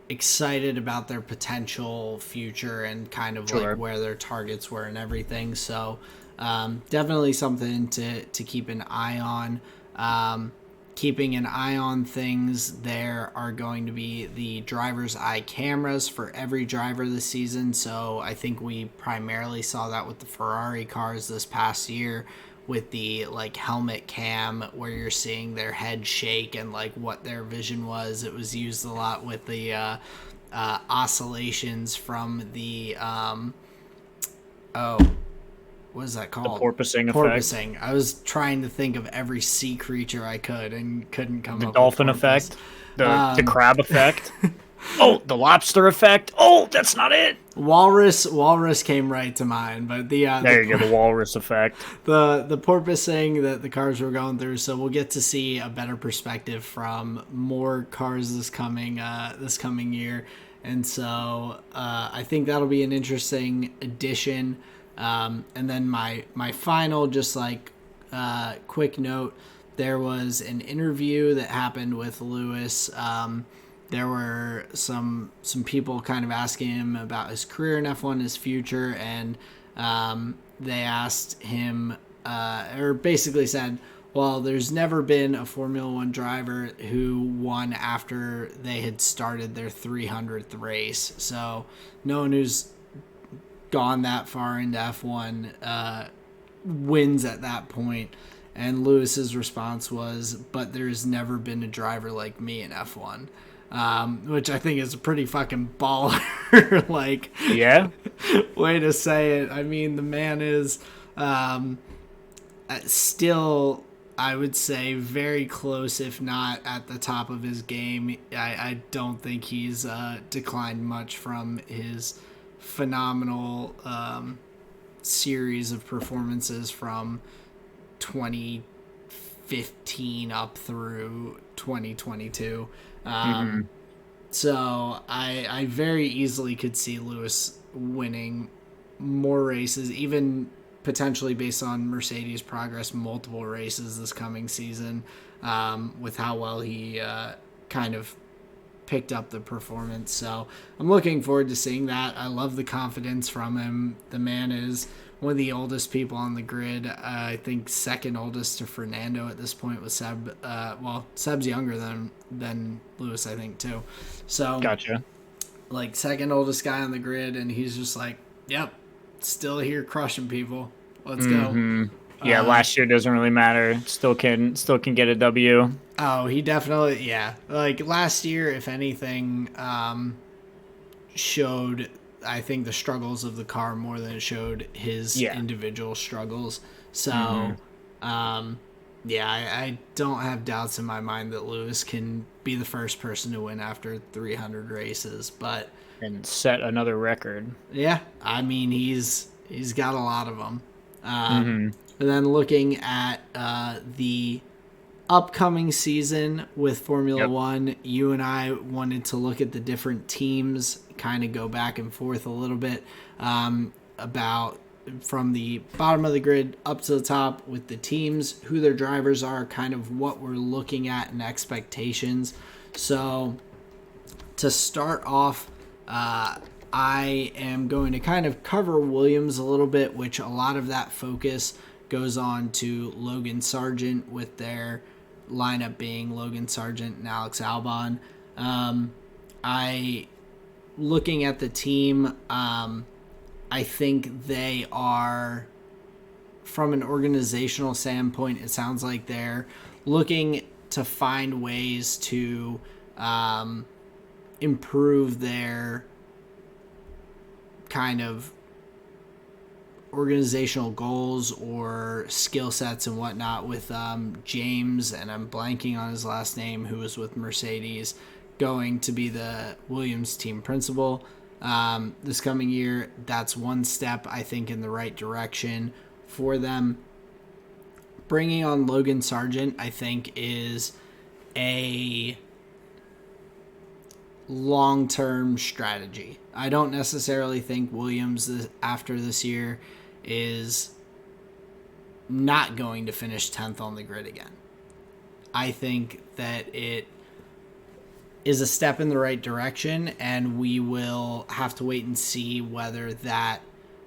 excited about their potential future and kind of like Sure. where their targets were and everything. So definitely something to keep an eye on. Keeping an eye on things, there are going to be the driver's eye cameras for every driver this season. So I think we primarily saw that with the Ferrari cars this past year, with the like helmet cam where you're seeing their head shake and like what their vision was. It was used a lot with the oscillations from the oh, what is that The called? porpoising effect, Porpoising. I was trying to think of every sea creature I could and couldn't come the up with dolphin porpoise. effect, the crab effect. Oh, the lobster effect. Oh, that's not it. Walrus came right to mind, but There you go, the walrus effect. the porpoising that the cars were going through. So we'll get to see a better perspective from more cars this coming year, and so I think that'll be an interesting addition. And then my final just like quick note, there was an interview that happened with Lewis. There were some people kind of asking him about his career in F1, his future, and they asked him, or basically said, well, there's never been a Formula One driver who won after they had started their 300th race. So no one who's gone that far into F1 wins at that point. And Lewis's response was, but there's never been a driver like me in F1. Which I think is a pretty fucking baller like Yeah. way to say it. I mean, the man is still, I would say, very close, if not at the top of his game. I don't think he's declined much from his phenomenal series of performances from 2015 up through 2022. Hmm. So I very easily could see Lewis winning more races, even potentially based on Mercedes' progress, multiple races this coming season, with how well he kind of picked up the performance. So I'm looking forward to seeing that. I love the confidence from him. The man is one of the oldest people on the grid. I think second oldest to Fernando at this point with Seb. Seb's younger than Lewis, I think, too. So Gotcha. like second oldest guy on the grid, and he's just like, yep, still here crushing people. Let's go. Yeah, last year doesn't really matter. Still can get a W. Oh, he definitely, yeah. Like last year, if anything, showed, I think, the struggles of the car more than it showed his Yeah. individual struggles. So, yeah, I don't have doubts in my mind that Lewis can be the first person to win after 300 races. But And set another record. yeah, I mean, he's got a lot of them. Mm-hmm. And then looking at the upcoming season with Formula One, you and I wanted to look at the different teams, kind of go back and forth a little bit about from the bottom of the grid up to the top with the teams, who their drivers are, kind of what we're looking at and expectations. So to start off, I am going to kind of cover Williams a little bit, which a lot of that focus goes on to Logan Sargent, with their lineup being Logan Sargent and Alex Albon. Looking at the team, I think they are, from an organizational standpoint, it sounds like they're looking to find ways to improve their kind of organizational goals or skill sets and whatnot, with James, and I'm blanking on his last name, who was with Mercedes, going to be the Williams team principal this coming year. That's one step, I think, in the right direction for them. Bringing on Logan Sargent, I think, is a long-term strategy. I don't necessarily think Williams after this year is not going to finish 10th on the grid again. I think that it is a step in the right direction, and we will have to wait and see whether that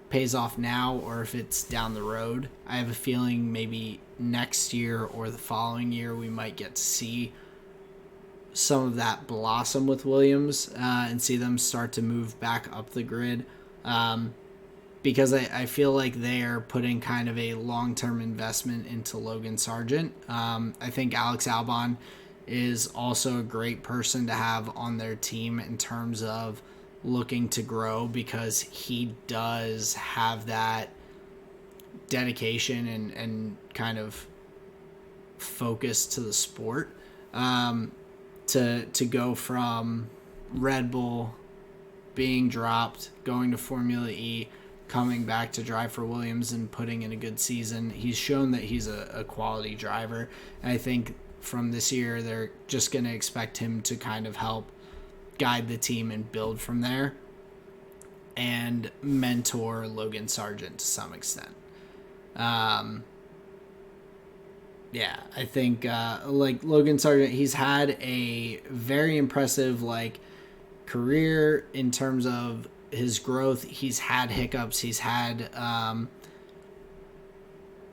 pays off now or if it's down the road. I have a feeling maybe next year or the following year we might get to see some of that blossom with Williams and see them start to move back up the grid, because I feel like they are putting kind of a long-term investment into Logan Sargent. I think Alex Albon is also a great person to have on their team in terms of looking to grow, because he does have that dedication and kind of focus to the sport. To go from Red Bull being dropped, going to Formula E, coming back to drive for Williams and putting in a good season. He's shown that he's a quality driver. And I think from this year, they're just going to expect him to kind of help guide the team and build from there and mentor Logan Sargent to some extent. Yeah, I think like Logan Sargent, he's had a very impressive career in terms of his growth. He's had hiccups. He's had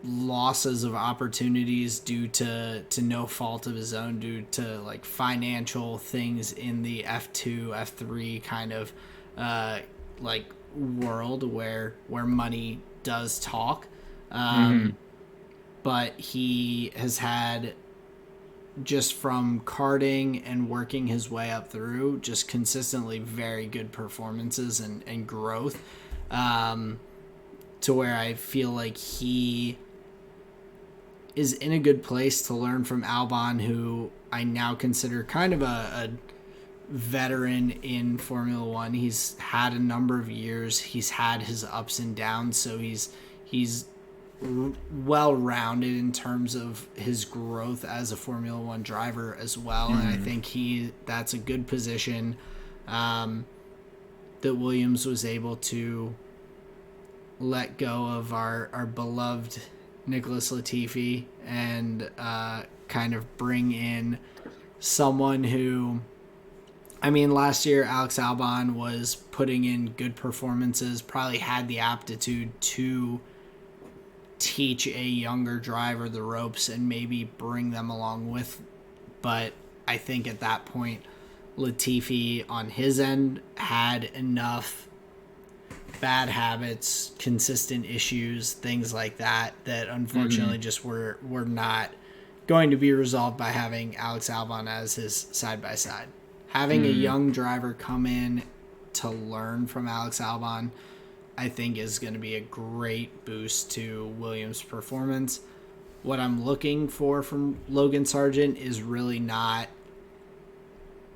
losses of opportunities due to no fault of his own, due to financial things in the F2, F3 kind of world where money does talk. But he has had, just from karting and working his way up through, just consistently very good performances and growth, to where I feel like he is in a good place to learn from Albon, who I now consider kind of a veteran in Formula One. He's had a number of years. He's had his ups and downs, so he's well-rounded in terms of his growth as a Formula One driver as well. And I think that's a good position that Williams was able to let go of our beloved Nicholas Latifi and kind of bring in someone who I mean, last year Alex Albon was putting in good performances, probably had the aptitude to teach a younger driver the ropes and maybe bring them along with. But I think at that point, Latifi on his end had enough bad habits, consistent issues, things like that, that unfortunately just were not going to be resolved by having Alex Albon as his side by side. Having a young driver come in to learn from Alex Albon, I think is going to be a great boost to Williams' performance. What I'm looking for from Logan Sargent is really not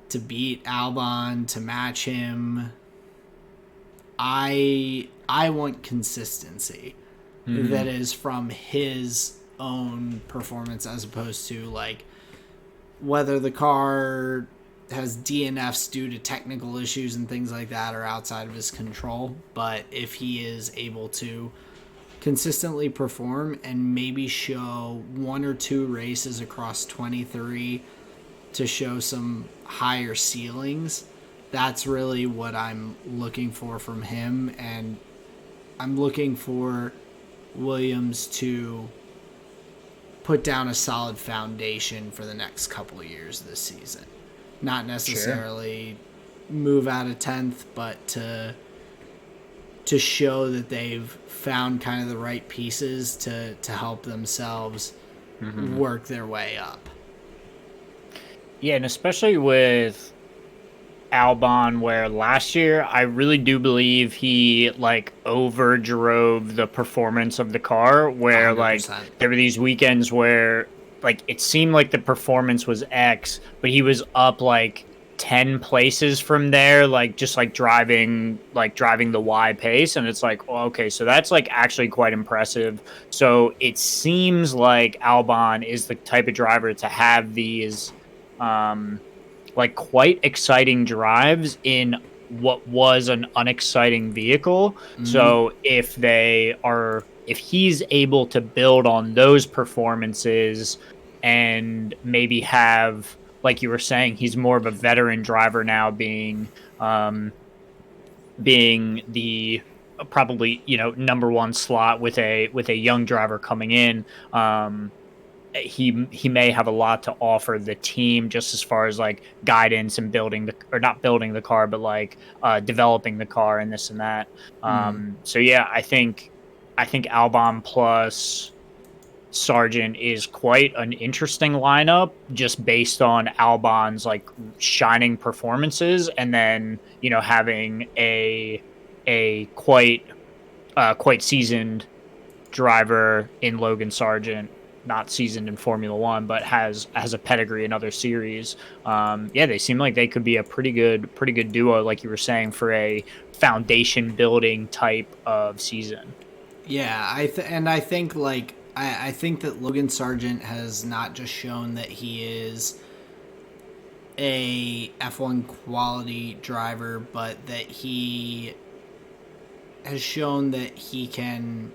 to beat Albon, to match him. I want consistency that is from his own performance, as opposed to like whether the car has DNFs due to technical issues and things like that are outside of his control. But if he is able to consistently perform and maybe show one or two races across 23 to show some higher ceilings, that's really what I'm looking for from him. And I'm looking for Williams to put down a solid foundation for the next couple of years this season. Not necessarily move out of 10th, but to show that they've found kind of the right pieces to help themselves work their way up. Yeah, and especially with Albon, where last year I really do believe he like overdrove the performance of the car, where 100%. like there were these weekends where like it seemed like the performance was X, but he was up like 10 places from there, like just like driving the Y pace, and it's like, well, okay, so that's like actually quite impressive. So it seems like Albon is the type of driver to have these like quite exciting drives in what was an unexciting vehicle. So if he's able to build on those performances and maybe have, like you were saying, he's more of a veteran driver now, being the probably, number one slot with a young driver coming in. He may have a lot to offer the team, just as far as like guidance and not building the car, but like developing the car and this and that. So yeah, I think Albon plus Sargent is quite an interesting lineup, just based on Albon's like shining performances, and then having a quite seasoned driver in Logan Sargent, not seasoned in Formula One, but has a pedigree in other series. Yeah, they seem like they could be a pretty good duo, like you were saying, for a foundation building type of season. Yeah, I think like I think that Logan Sargent has not just shown that he is a F1 quality driver, but that he has shown that he can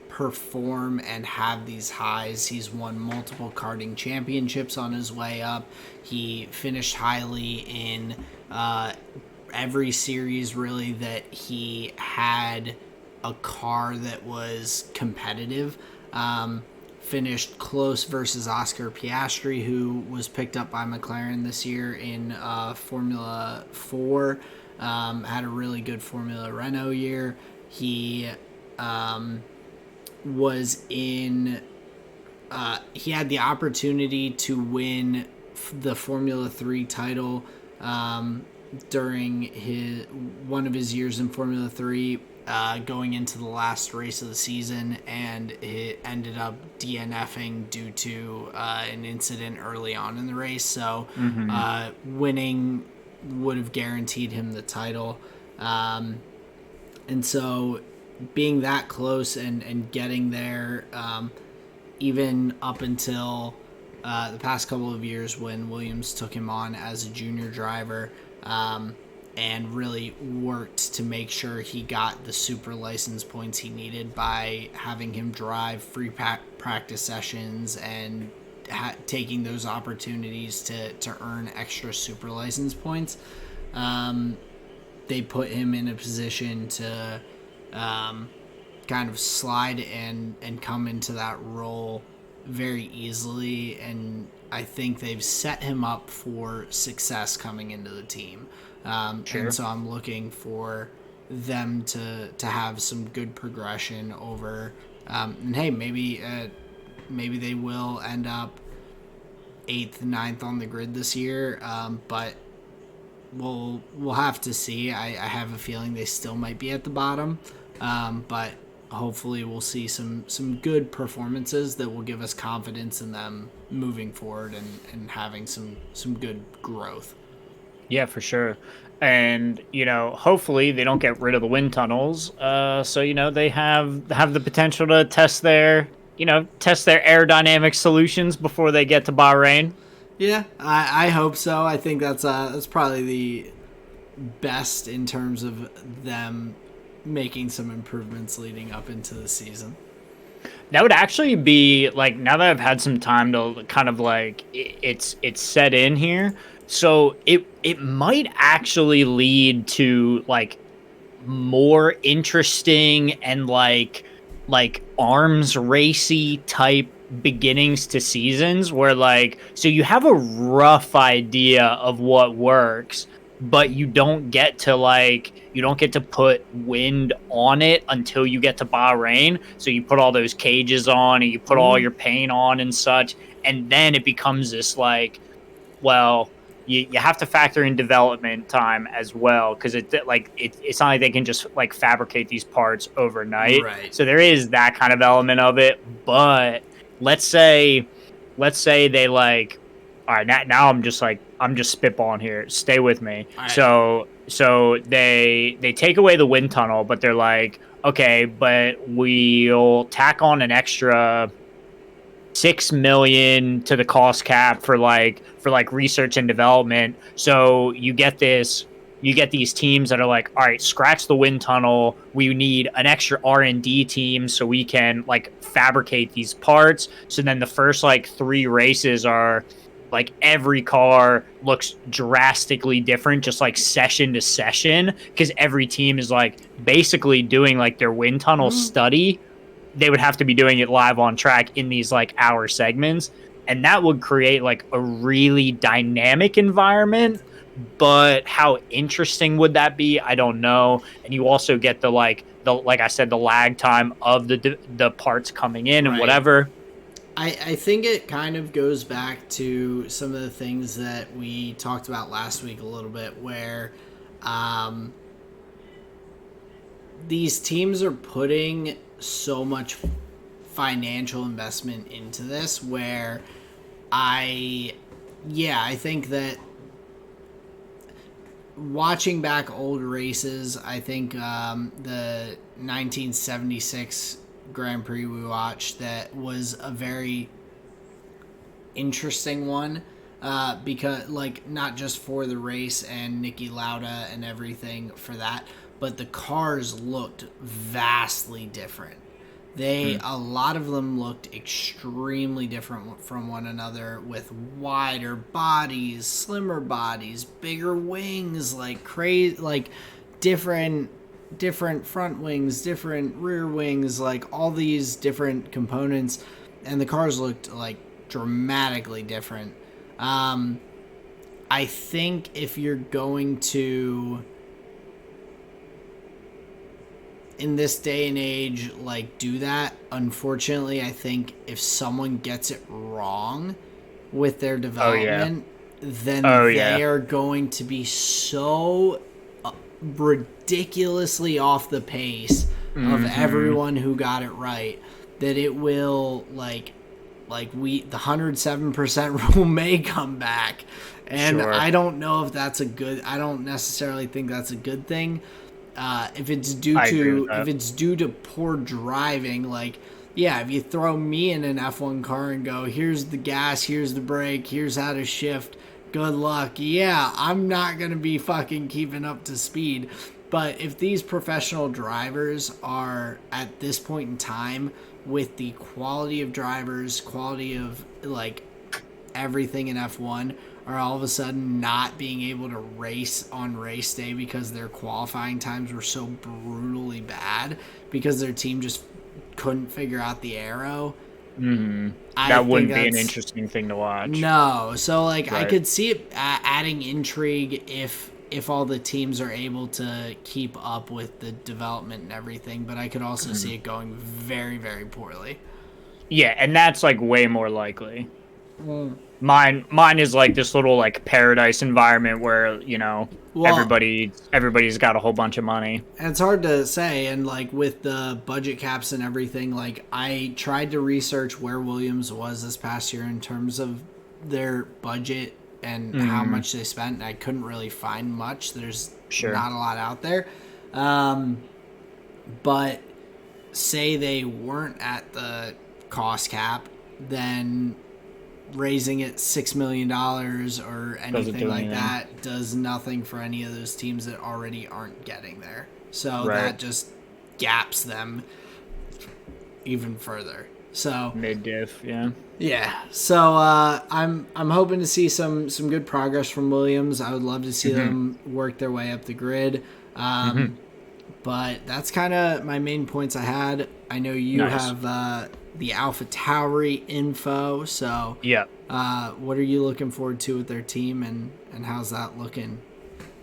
perform and have these highs. He's won multiple karting championships on his way up. He finished highly in every series, really, that he had a car that was competitive. Finished close versus Oscar Piastri, who was picked up by McLaren this year in Formula 4. Had a really good Formula Renault year. He was in... he had the opportunity to win the Formula 3 title during one of his years in Formula 3, going into the last race of the season, and it ended up DNFing due to an incident early on in the race. So winning would have guaranteed him the title. And so being that close and getting there, even up until the past couple of years when Williams took him on as a junior driver, and really worked to make sure he got the super license points he needed by having him drive free practice sessions and taking those opportunities to earn extra super license points. They put him in a position to kind of slide and come into that role very easily, and I think they've set him up for success coming into the team. And Sure. so I'm looking for them to have some good progression over. And hey, maybe they will end up eighth, ninth on the grid this year, but we'll have to see. I have a feeling they still might be at the bottom, but hopefully we'll see some good performances that will give us confidence in them moving forward and having some good growth. Yeah, for sure. And hopefully they don't get rid of the wind tunnels. So they have the potential to test their aerodynamic solutions before they get to Bahrain. Yeah, I hope so. I think that's probably the best in terms of them making some improvements leading up into the season. That would actually be like, now that I've had some time to kind of like it's set in here. So it might actually lead to like more interesting and like arms racy type beginnings to seasons, where like, so you have a rough idea of what works, but you don't get to put wind on it until you get to Bahrain. So you put all those cages on and you put all your paint on and such, and then it becomes this like, well, you have to factor in development time as well, because it's not like they can just like fabricate these parts overnight. Right. So there is that kind of element of it. But let's say they like, all right, now I'm just spitballing here. Stay with me. All right. So they take away the wind tunnel, but they're like, okay, but we'll tack on an extra 6 million to the cost cap for research and development. So you get these teams that are like, all right, scratch the wind tunnel, we need an extra R&D team so we can like fabricate these parts. So then the first like 3 races are like, every car looks drastically different, just like session to session, because every team is like basically doing like their wind tunnel study. They would have to be doing it live on track in these like hour segments, and that would create like a really dynamic environment. But how interesting would that be? I don't know. And you also get the like I said, the lag time of the parts coming in and Right. whatever. I think it kind of goes back to some of the things that we talked about last week a little bit, where these teams are putting so much financial investment into this, where I think that watching back old races, I think the 1976 Grand Prix we watched, that was a very interesting one, because like, not just for the race and Niki Lauda and everything for that, but the cars looked vastly different. A lot of them looked extremely different from one another, with wider bodies, slimmer bodies, bigger wings, like crazy, like different front wings, different rear wings, like all these different components, and the cars looked like dramatically different. I think if you're going to, in this day and age, like, do that, unfortunately, I think if someone gets it wrong with their development, then they are going to be so ridiculously off the pace of everyone who got it right, that it will the 107% rule may come back. And Sure. I don't know if that's I don't necessarily think that's a good thing. If it's due to poor driving, like, yeah, if you throw me in an F1 car and go, here's the gas, here's the brake, here's how to shift, good luck. Yeah, I'm not going to be fucking keeping up to speed. But if these professional drivers are at this point in time, with the quality of drivers, quality of like everything in F1 are all of a sudden not being able to race on race day because their qualifying times were so brutally bad because their team just couldn't figure out the aero. Mm-hmm. I That think wouldn't be an that's interesting thing to watch. no. So like I Right. could see it adding intrigue if all the teams are able to keep up with the development and everything, but I could also Mhm. see it going very very poorly. Yeah, and that's like way more likely. Mine is like this little like paradise environment where, Well, everybody's got a whole bunch of money. it's hard to say, and like with the budget caps and everything, like I tried to research where Williams was this past year in terms of their budget and how Mm, much they spent, and I couldn't really find much. There's sure. not a lot out there. Um, but say they weren't at the cost cap, then raising it $6 million or Doesn't anything do like anything. that does nothing for any of those teams that already aren't getting there. So Right. that just gaps them even further. So Mid diff, yeah. yeah, so I'm hoping to see some good progress from Williams. I would love to see Mm-hmm. them work their way up the grid. Mm-hmm. But that's kind of my main points I had. I know you Nice. have the Alpha Tauri info. So, Yeah. what are you looking forward to with their team, and how's that looking?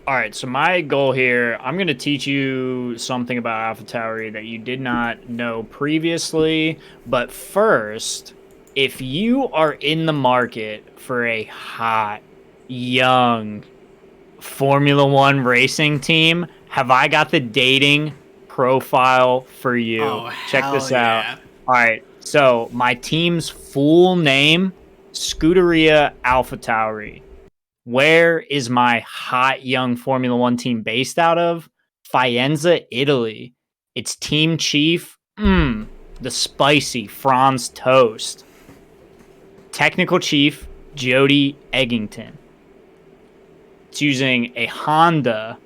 All right, so my goal here, I'm going to teach you something about Alpha Tauri that you did not know previously. But first, if you are in the market for a hot, young Formula One racing team, have I got the dating profile for you? Oh Check hell this out. yeah! All right, so my team's full name, Scuderia Alpha Tauri. Where is my hot young Formula One team based out of? Faenza, Italy. Its team chief, the spicy Franz Toast. Technical chief, Jody Eggington. It's using a Honda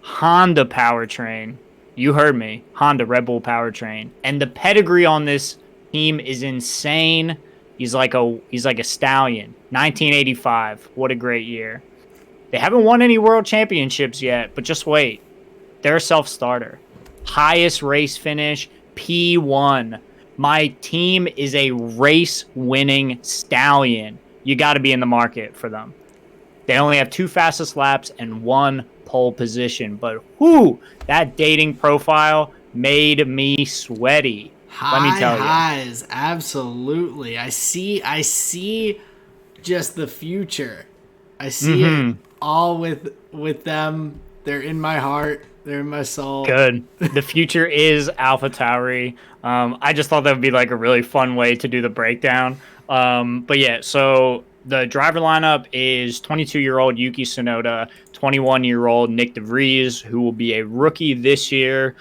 powertrain. You heard me. Honda Red Bull powertrain. And the pedigree on this team is insane. He's like a stallion. 1985. What a great year. They haven't won any world championships yet, but just wait. They're a self-starter. Highest race finish, P1. My team is a race-winning stallion. You got to be in the market for them. They only have 2 fastest laps and 1 pole position. But whoo, that dating profile made me sweaty. Let me High tell you. highs, absolutely. I see just the future. I see it Mm-hmm. all with them. They're in my heart. They're in my soul. Good. The future is Alpha Tauri. I just thought that would be like a really fun way to do the breakdown. But yeah, so the driver lineup is 22-year-old Yuki Tsunoda, 21-year-old Nick DeVries, who will be a rookie this year.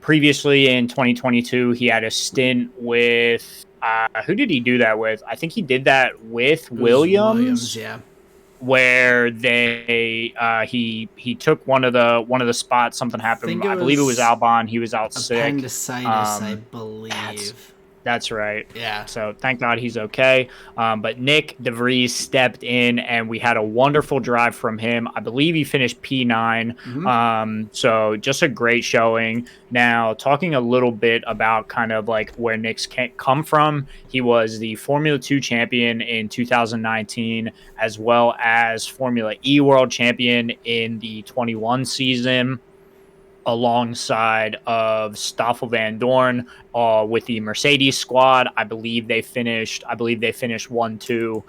Previously in 2022, he had a stint with who did he do that with? I think he did that with It was Williams, Williams, yeah. where he took one of the spots. Something I happened. think it I believe it was was Albon. He was out sick. appendicitis, I That's believe. that's right. Yeah. So thank God he's okay. But Nick DeVries stepped in, and we had a wonderful drive from him. I believe he finished P9. So just a great showing. Now, talking a little bit about kind of like where Nick's come from, he was the Formula 2 champion in 2019, as well as Formula E world champion in the 21 season, alongside of Stoffel Van Dorn with the Mercedes squad. I believe they finished 1-2.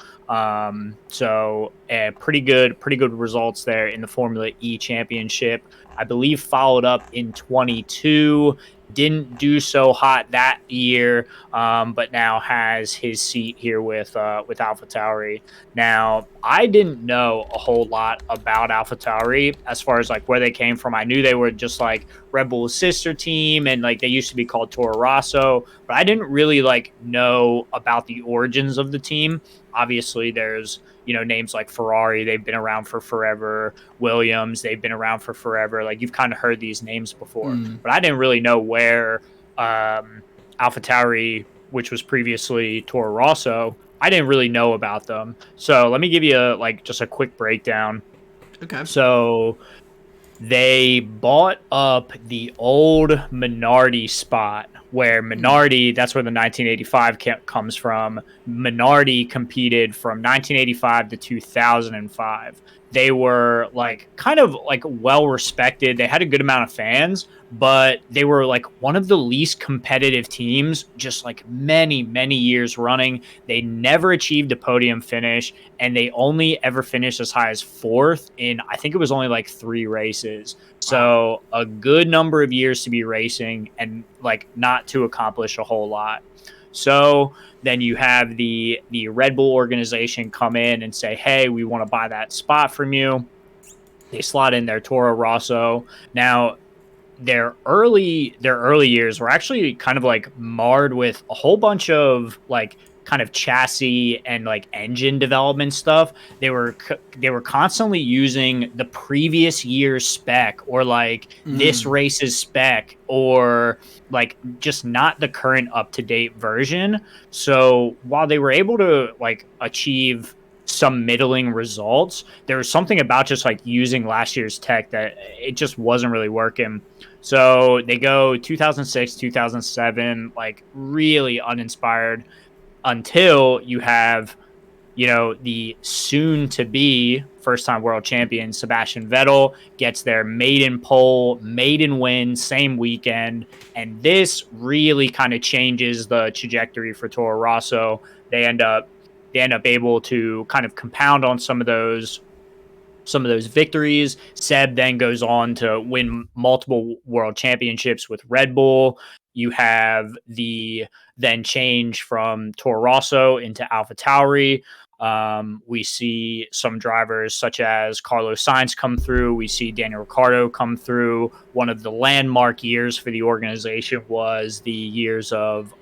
So pretty good results there in the Formula E championship. I believe followed up in 22. Didn't do so hot that year, but now has his seat here with Alpha Tauri. Now, I didn't know a whole lot about Alpha Tauri as far as like where they came from. I knew they were just like Red Bull's sister team, and like they used to be called Toro Rosso, but I didn't really like know about the origins of the team. Obviously, there's names like Ferrari, they've been around for forever. Williams, they've been around for forever. Like you've kind of heard these names before, but I didn't really know where AlphaTauri, which was previously Toro Rosso, I didn't really know about them. So let me give you just a quick breakdown. Okay. So they bought up the old Minardi spot where Minardi, that's where the 1985 comes from. Minardi competed from 1985 to 2005. They were like kind of like well respected. They had a good amount of fans, but they were like one of the least competitive teams just like many, many years running. They never achieved a podium finish, and they only ever finished as high as fourth in, I think it was only like 3 races. Wow. So a good number of years to be racing and like not to accomplish a whole lot. So then you have the Red Bull organization come in and say, "Hey, we want to buy that spot from you." They slot in their Toro Rosso. Now their early years were actually kind of like marred with a whole bunch of like kind of chassis and like engine development stuff. They were constantly using the previous year's spec, or like this race's spec, or like just not the current up to date version. So while they were able to like achieve some middling results, there was something about just like using last year's tech that it just wasn't really working. So they go 2006, 2007, like really uninspired, until you have, the soon to be first time world champion Sebastian Vettel gets their maiden pole, maiden win, same weekend. And this really kind of changes the trajectory for Toro Rosso. They end up able to kind of compound on some of those victories. Seb then goes on to win multiple world championships with Red Bull. You have the then change from Toro Rosso into Alpha Tauri. We see some drivers such as Carlos Sainz come through. We see Daniel Ricciardo come through. One of the landmark years for the organization was the years of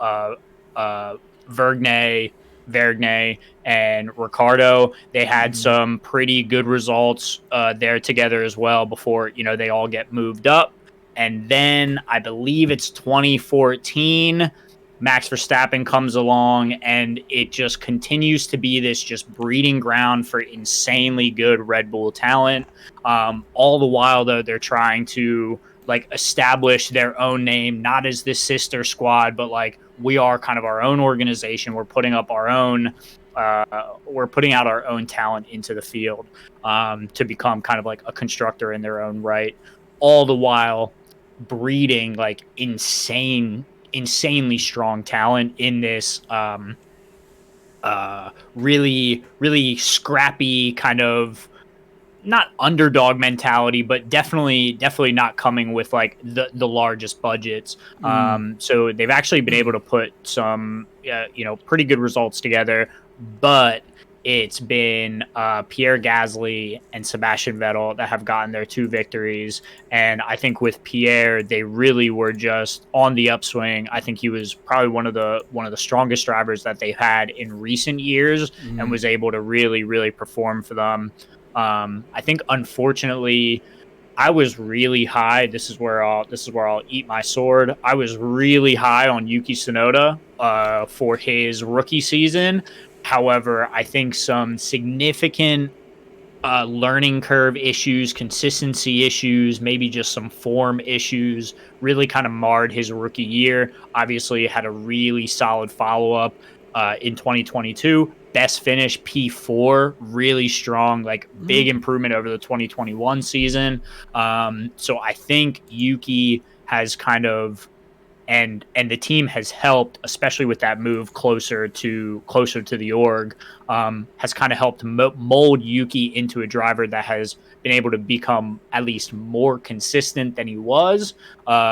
Vergne, and Ricardo. They had some pretty good results there together as well before they all get moved up. And then I believe it's 2014. Max Verstappen comes along, and it just continues to be this just breeding ground for insanely good Red Bull talent. All the while, though, they're trying to like establish their own name, not as this sister squad, but like we are kind of our own organization. We're putting up our own, we're putting out our own talent into the field to become kind of like a constructor in their own right. All the while breeding like insanely strong talent in this really, really scrappy kind of, not underdog mentality, but definitely not coming with like the largest budgets. So they've actually been able to put some pretty good results together, but it's been Pierre Gasly and Sebastian Vettel that have gotten their 2 victories. And I think with Pierre, they really were just on the upswing. I think he was probably one of the strongest drivers that they've had in recent years, and was able to really, really perform for them. I think unfortunately I was really high. This is where I'll eat my sword. I was really high on Yuki Tsunoda for his rookie season. However, I think some significant learning curve issues, consistency issues, maybe just some form issues really kind of marred his rookie year. Obviously, had a really solid follow up in 2022. Best finish P4, really strong, like big improvement over the 2021 season. So I think Yuki has kind of, and the team has helped, especially with that move closer to the org, has kind of helped mold Yuki into a driver that has been able to become at least more consistent than he was,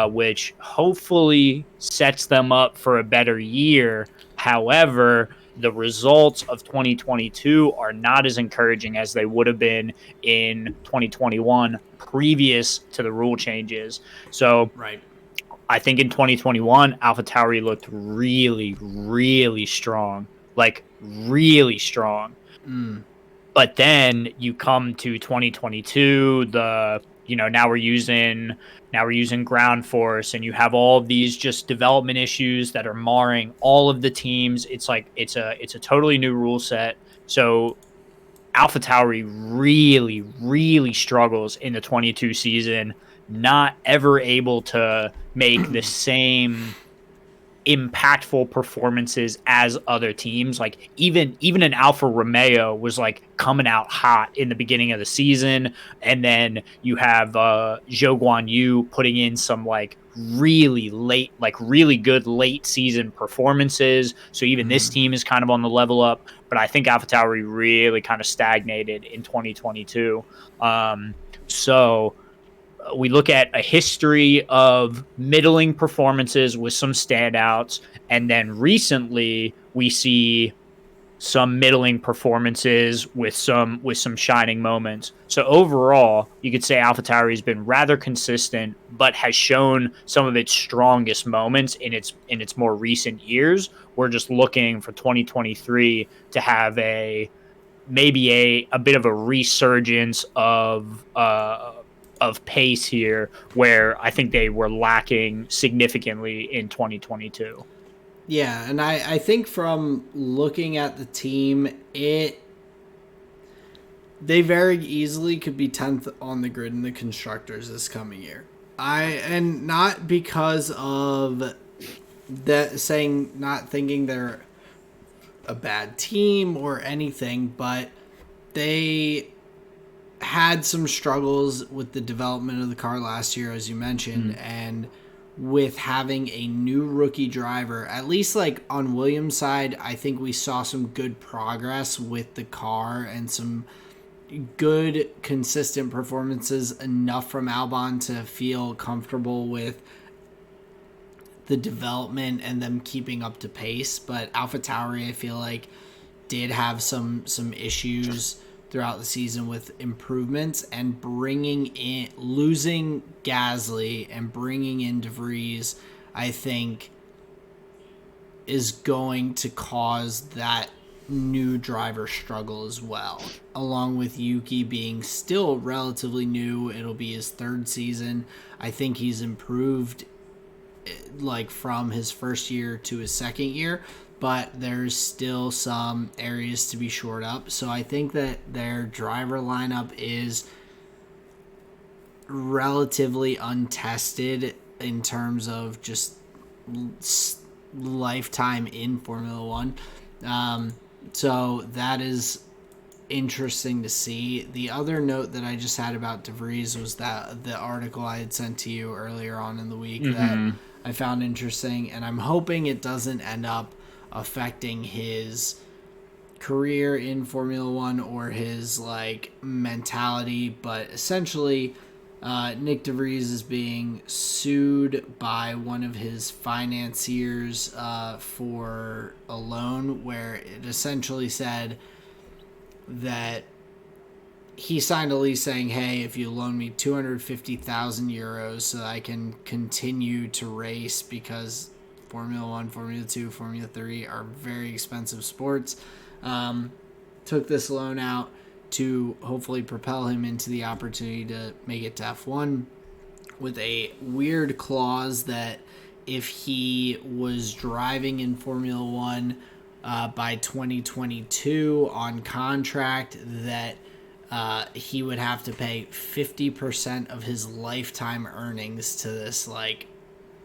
which hopefully sets them up for a better year. However, the results of 2022 are not as encouraging as they would have been in 2021 previous to the rule changes. So Right. I think in 2021, Alpha Tauri looked really, really strong, like really strong. But then you come to 2022, the now we're using ground force, and you have all of these just development issues that are marring all of the teams. It's like it's a totally new rule set. So Alpha Tauri really, really struggles in the 22 season, not ever able to make the same impactful performances as other teams. Like even an Alfa Romeo was like coming out hot in the beginning of the season, and then you have Zhou Guan Yu putting in some like really late, like really good late season performances. So even this team is kind of on the level up, but I think AlphaTauri really kind of stagnated in 2022. So we look at a history of middling performances with some standouts, and then recently we see some middling performances with some shining moments. So overall, you could say AlphaTauri has been rather consistent, but has shown some of its strongest moments in its more recent years. We're just looking for 2023 to have a maybe a bit of a resurgence of pace here, where I think they were lacking significantly in 2022. Yeah, and I think from looking at the team, they very easily could be 10th on the grid in the constructors this coming year. And not because of that saying, not thinking they're a bad team or anything, but they had some struggles with the development of the car last year, as you mentioned, and with having a new rookie driver, at least like on Williams' side, I think we saw some good progress with the car and some good consistent performances, enough from Albon to feel comfortable with the development and them keeping up to pace. But AlphaTauri, I feel like, did have some issues throughout the season with improvements, and losing Gasly and bringing in De Vries, I think, is going to cause that new driver struggle as well. Along with Yuki being still relatively new, it'll be his third season. I think he's improved like from his first year to his second year, but there's still some areas to be shored up. So I think that their driver lineup is relatively untested in terms of just lifetime in Formula One. So that is interesting to see. The other note that I just had about De Vries was that the article I had sent to you earlier on in the week that I found interesting, and I'm hoping it doesn't end up affecting his career in Formula One or his like mentality. But essentially, Nick De Vries is being sued by one of his financiers for a loan, where it essentially said that he signed a lease saying, hey, if you loan me 250,000 euros so that I can continue to race, because Formula 1, Formula 2, Formula 3 are very expensive sports, took this loan out to hopefully propel him into the opportunity to make it to F1, with a weird clause that if he was driving in Formula 1 by 2022 on contract, that he would have to pay 50% of his lifetime earnings to this like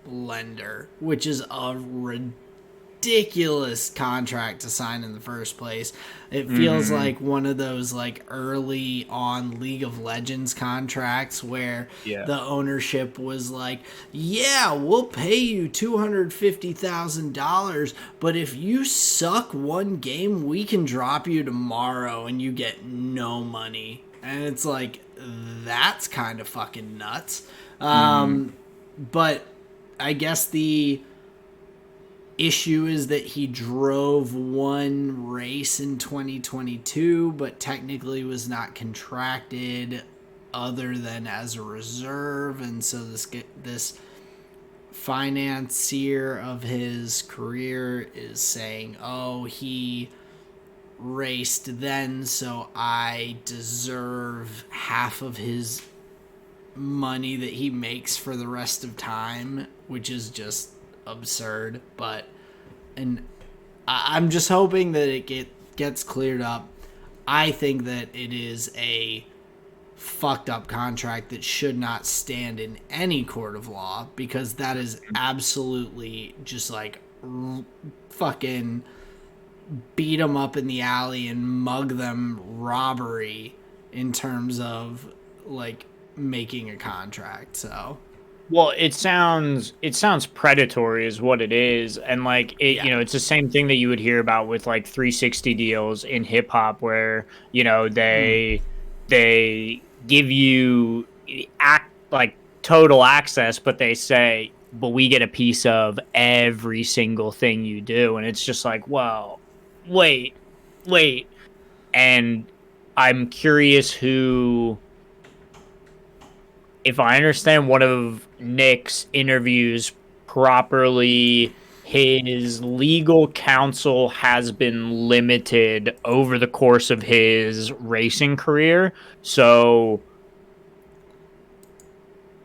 lender, which is a ridiculous contract to sign in the first place. It feels like one of those like early on League of Legends contracts where the ownership was like, yeah, we'll pay you $250,000, but if you suck one game, we can drop you tomorrow and you get no money. And it's like, that's kind of fucking nuts. But I guess the issue is that he drove one race in 2022, but technically was not contracted other than as a reserve. And so this financier of his career is saying, oh, he raced then, so I deserve half of his money that he makes for the rest of time, which is just absurd. But and I'm just hoping that it gets cleared up. I think that it is a fucked up contract that should not stand in any court of law, because that is absolutely just like fucking beat them up in the alley and mug them robbery in terms of like making a contract. So Well, it sounds predatory is what it is, and like yeah. it's the same thing that you would hear about with like 360 deals in hip hop, where they give you act like total access, but they say, but we get a piece of every single thing you do, and it's just like, well, wait, wait, and I'm curious who, if I understand one of Nick's interviews properly, his legal counsel has been limited over the course of his racing career. So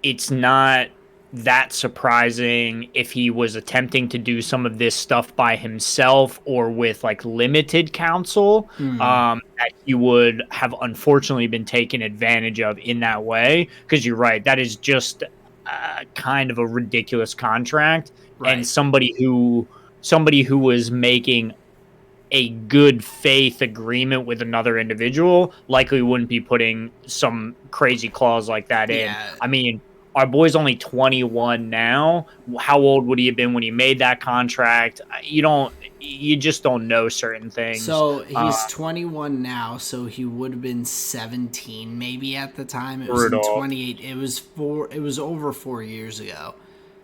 it's not that surprising if he was attempting to do some of this stuff by himself or with like limited counsel, that he would have unfortunately been taken advantage of in that way. Because you're right, that is just kind of a ridiculous contract, and Right. somebody who was making a good faith agreement with another individual likely wouldn't be putting some crazy clause like that in. Yeah. I mean, our boy's only 21 now. How old would he have been when he made that contract? You just don't know certain things. So he's 21 now, so he would have been 17 maybe at the time. It was in Brutal. 28. It was over 4 years ago.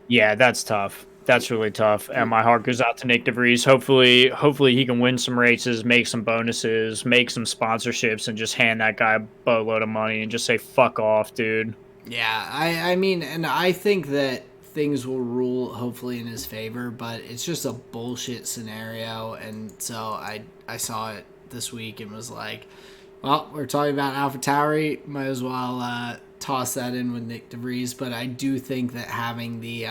Yeah, that's tough. That's really tough. And my heart goes out to Nick DeVries. Hopefully he can win some races, make some bonuses, make some sponsorships, and just hand that guy a boatload of money and just say, fuck off, dude. Yeah, I mean, and I think that things will rule hopefully in his favor, but it's just a bullshit scenario. And so I saw it this week and was like, well, we're talking about Alpha Tauri, might as well toss that in with Nick DeVries. But I do think that having the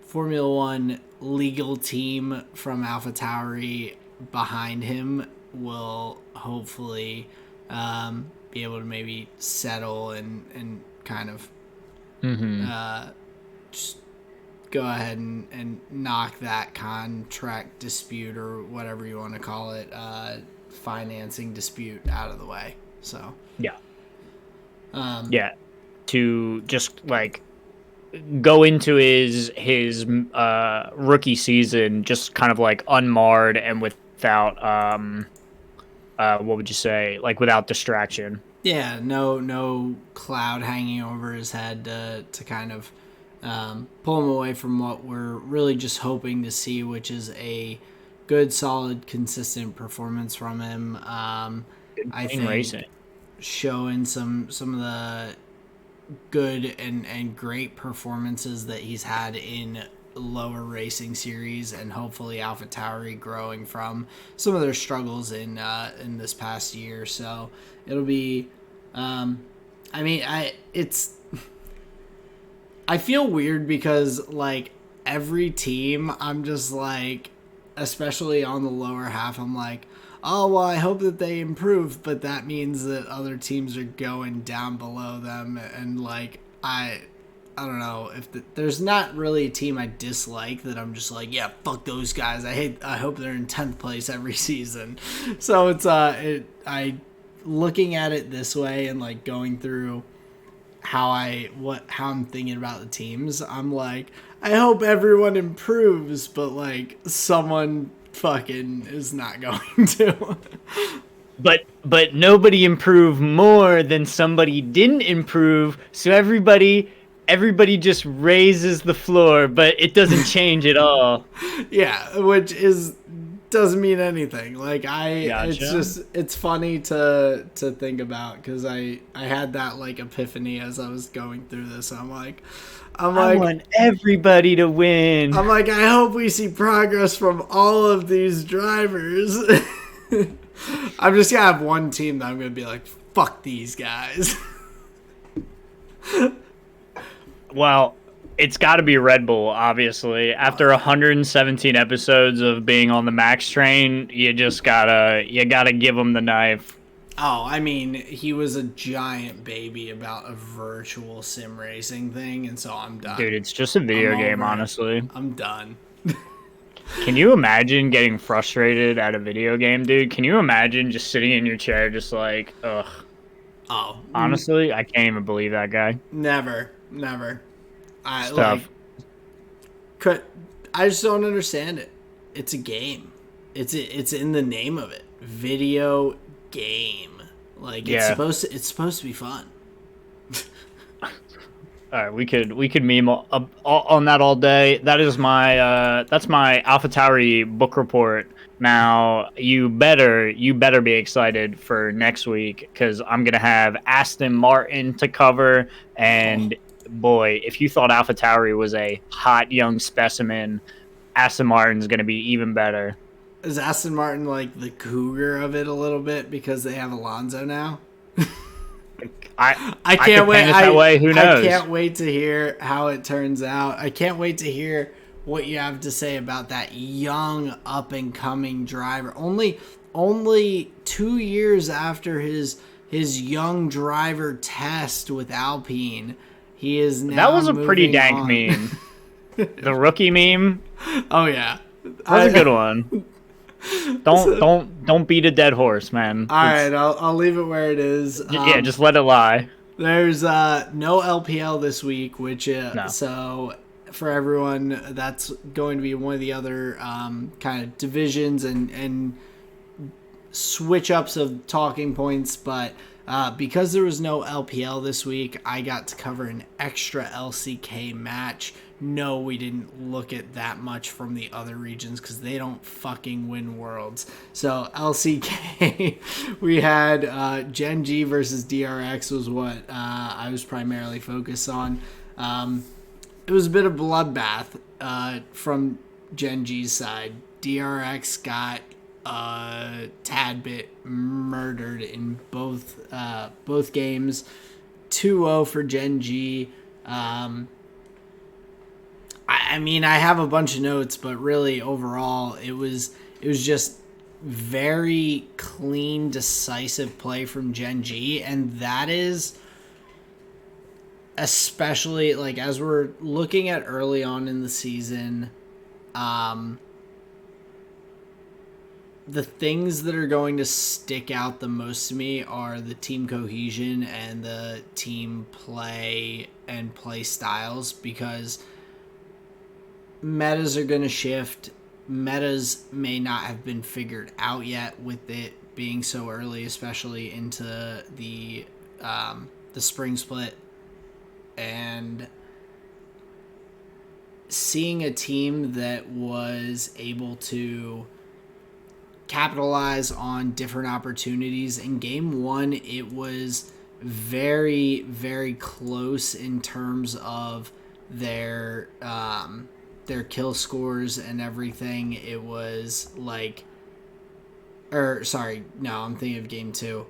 Formula One legal team from Alpha Tauri behind him will hopefully be able to maybe settle and kind of just go ahead and knock that contract dispute, or whatever you want to call it, financing dispute, out of the way. So Yeah. Yeah. To just like go into his rookie season just kind of like unmarred and without what would you say, like without distraction. yeah, no cloud hanging over his head to kind of pull him away from what we're really just hoping to see, which is a good, solid, consistent performance from him. I think Racing. showing some of the good and great performances that he's had in lower racing series, and hopefully Alpha Tauri growing from some of their struggles in this past year. So it'll be I feel weird because like every team, I'm just like, especially on the lower half, I'm like, oh well, I hope that they improve, but that means that other teams are going down below them, and like I don't know if there's not really a team I dislike that I'm just like, yeah, fuck those guys. I hope they're in 10th place every season. So it's I looking at it this way and like going through how I'm thinking about the teams, I'm like, I hope everyone improves, but like someone fucking is not going to. But nobody improved more than somebody didn't improve, so everybody just raises the floor, but it doesn't change at all. Yeah, which doesn't mean anything. Like Gotcha. it's funny to think about, because I had that like epiphany as I was going through this. I want everybody to win. I'm like, I hope we see progress from all of these drivers. I'm just gonna have one team that I'm gonna be like, fuck these guys. Well, it's got to be Red Bull, obviously. After 117 episodes of being on the Max train, you gotta give him the knife. Oh, I mean, he was a giant baby about a virtual sim racing thing, and so I'm Dude, done. it's just a I'm video game, over it. honestly. I'm done. Can you imagine getting frustrated at a video game, dude? Can you imagine just sitting in your chair, just like, ugh? Oh, Honestly, I can't even believe that guy. never, never. I like Stuff. could. I just don't understand it. It's a game. It's in the name of it. Video game. Like Yeah. it's supposed to be fun. All right, we could meme on that all day. That's my Alpha Tauri book report. Now you better be excited for next week because I'm gonna have Aston Martin to cover. Oh, And boy, if you thought Alpha Tauri was a hot young specimen, Aston Martin's gonna be even better. is Aston Martin like the cougar of it a little bit because they have Alonso now? I I I can't could wait. paint it that way. Who I knows? can't wait to hear how it turns out. I can't wait to hear what you have to say about that young up and coming driver. Only 2 years after his young driver test with Alpine, he is That now was a pretty moving dank on. meme. The rookie meme Oh yeah. was a I, good one. Don't beat a dead horse, man. all right, I'll leave it where it is. Yeah, just let it lie. There's no LPL this week, which No. so for everyone, that's going to be one of the other kind of divisions and switch ups of talking points. But because there was no LPL this week, I got to cover an extra LCK match. No, we didn't look at that much from the other regions because they don't fucking win worlds. So LCK, we had Gen.G versus DRX was what I was primarily focused on. It was a bit of bloodbath from Gen.G's side. DRX got a tad bit murdered in both games. 2-0 for Gen.G. I mean, I have a bunch of notes, but really overall, it was just very clean, decisive play from Gen.G, and that is especially like as we're looking at early on in the season, the things that are going to stick out the most to me are the team cohesion and the team play and play styles because metas are going to shift. Metas may not have been figured out yet with it being so early, especially into the spring split, and seeing a team that was able to capitalize on different opportunities. In game one, it was very, very close in terms of their kill scores and everything. It was like, or sorry, no, I'm thinking of game two.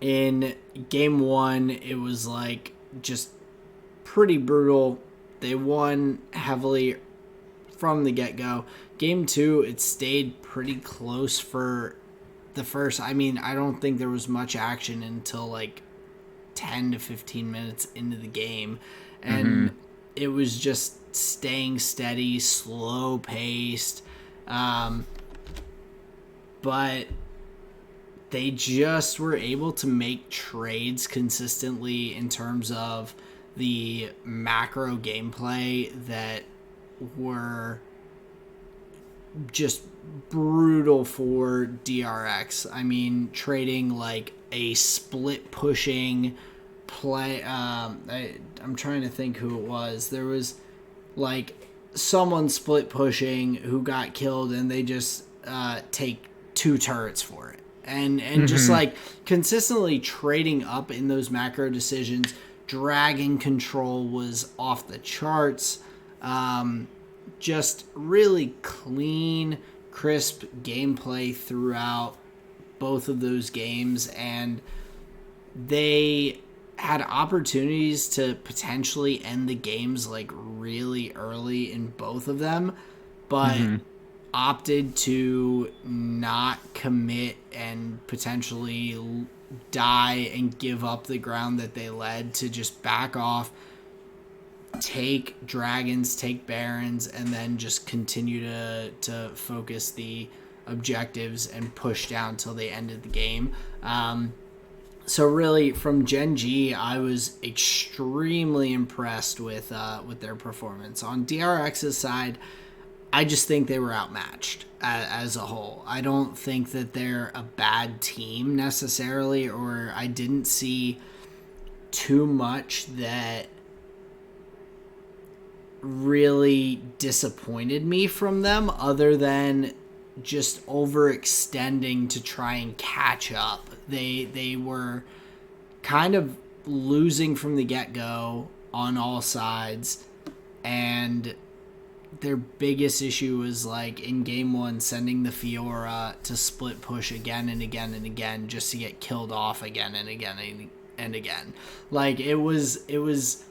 In game one, it was like just pretty brutal. They won heavily from the get-go. Game two, it stayed pretty close for the first. I mean, I don't think there was much action until like 10 to 15 minutes into the game. And it was just staying steady, slow paced. But they just were able to make trades consistently in terms of the macro gameplay that were just brutal for DRX. I mean, trading like a split pushing play. I'm trying to think who it was. There was like someone split pushing who got killed, and they just take 2 turrets for it. And just like consistently trading up in those macro decisions. Dragon control was off the charts. Just really clean, crisp gameplay throughout both of those games, and they had opportunities to potentially end the games like really early in both of them, but Mm-hmm. opted to not commit and potentially die and give up the ground that they led, to just back off, take dragons, take barons, and then just continue to focus the objectives and push down till they ended the game. So really, from Gen.G, I was extremely impressed with their performance. On DRX's side, I just think they were outmatched as a whole. I don't think that they're a bad team necessarily, or I didn't see too much that really disappointed me from them, other than just overextending to try and catch up. They were kind of losing from the get-go on all sides, and their biggest issue was like in game one sending the Fiora to split push again and again and again just to get killed off again and again and again. Like it was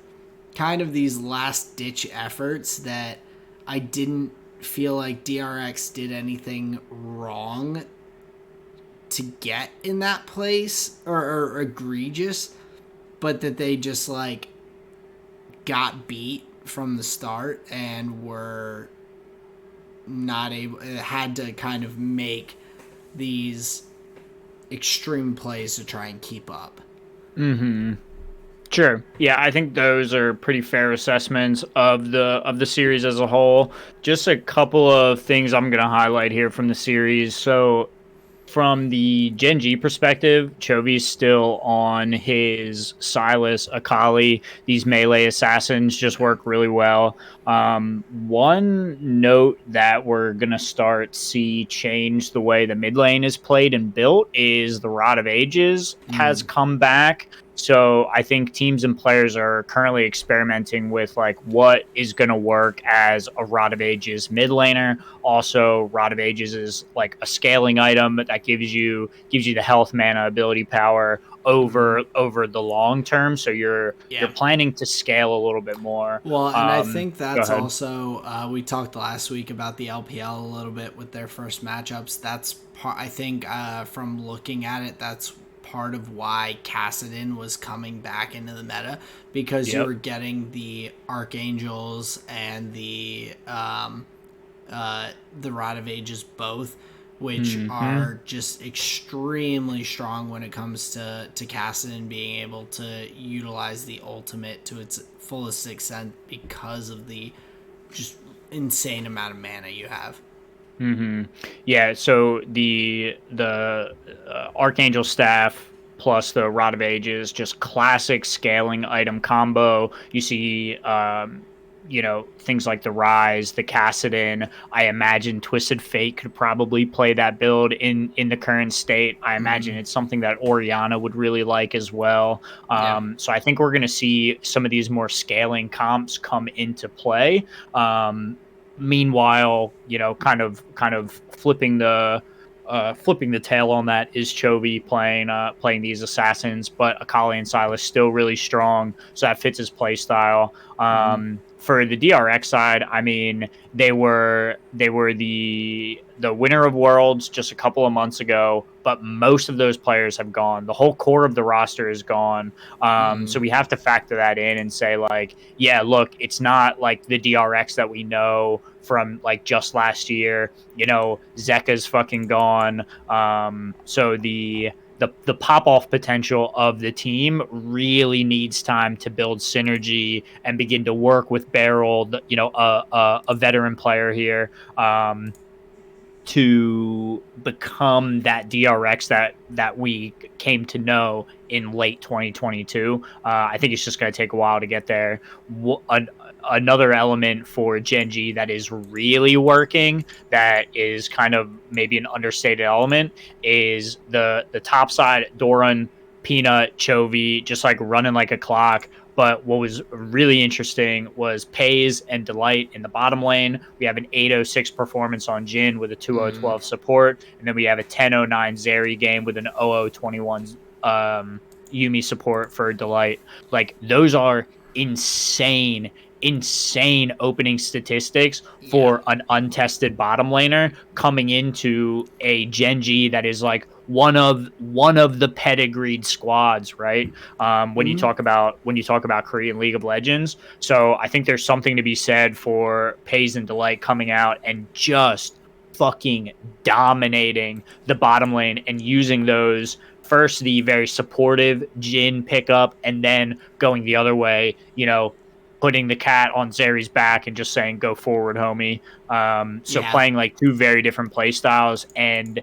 kind of these last ditch efforts that I didn't feel like DRX did anything wrong to get in that place, or egregious, but that they just like got beat from the start and were not able, had to kind of make these extreme plays to try and keep up. Mm-hmm. Sure. Yeah, I think those are pretty fair assessments of the series as a whole. Just a couple of things I'm going to highlight here from the series. So, from the Gen.G perspective, Chovy's still on his Silas Akali. These melee assassins just work really well. One note that we're going to start see change the way the mid lane is played and built is the Rod of Ages has come back. So I think teams and players are currently experimenting with like what is going to work as a Rod of Ages mid laner. Also, Rod of Ages is like a scaling item that gives you the health, mana, ability, power over the long term. So you're Yeah. planning to scale a little bit more. Well, and I think Go that's ahead. also we talked last week about the LPL a little bit with their first matchups. That's part. I think from looking at it, that's part of why Kassadin was coming back into the meta, because you Yep. were getting the Archangels and the Rod of Ages both, which Hmm. are just extremely strong when it comes to Kassadin being able to utilize the ultimate to its fullest extent because of the just insane amount of mana you have. Hmm. Yeah. So the Archangel staff plus the Rod of Ages, just classic scaling item combo. You see, things like the Rise, the Cassidon. I imagine Twisted Fate could probably play that build in the current state. I imagine it's something that Oriana would really like as well. Yeah. So I think we're going to see some of these more scaling comps come into play. Meanwhile, kind of flipping the tail on that is Chovy playing these assassins, but Akali and Silas still really strong, so that fits his play style. For the DRX side, I mean, they were the winner of Worlds just a couple of months ago, but most of those players have gone. The whole core of the roster is gone. So we have to factor that in and say, like, yeah, look, it's not like the DRX that we know from like just last year. Zeka's fucking gone. So the pop off potential of the team really needs time to build synergy and begin to work with Beryl, a veteran player here. To become that DRX that we came to know in late 2022. I think it's just going to take a while to get there. Another element for Gen.G that is really working, that is kind of maybe an understated element, is the top side, Doran, Peanut, Chovy, just like running like a clock. But what was really interesting was Pays and Delight in the bottom lane. We have an 806 performance on Jin with a 2012 support, and then we have a 1009 Zeri game with an 0021 Yumi support for Delight. Like those are insane opening statistics Yeah. for an untested bottom laner coming into a Gen.G that is like one of the pedigreed squads, right? Mm-hmm. When you talk about Korean League of Legends. So I think there's something to be said for Pays and Delight coming out and just fucking dominating the bottom lane and using those first the very supportive Jin pickup and then going the other way, putting the cat on Zeri's back and just saying, go forward, homie. So Yeah. playing like two very different play styles and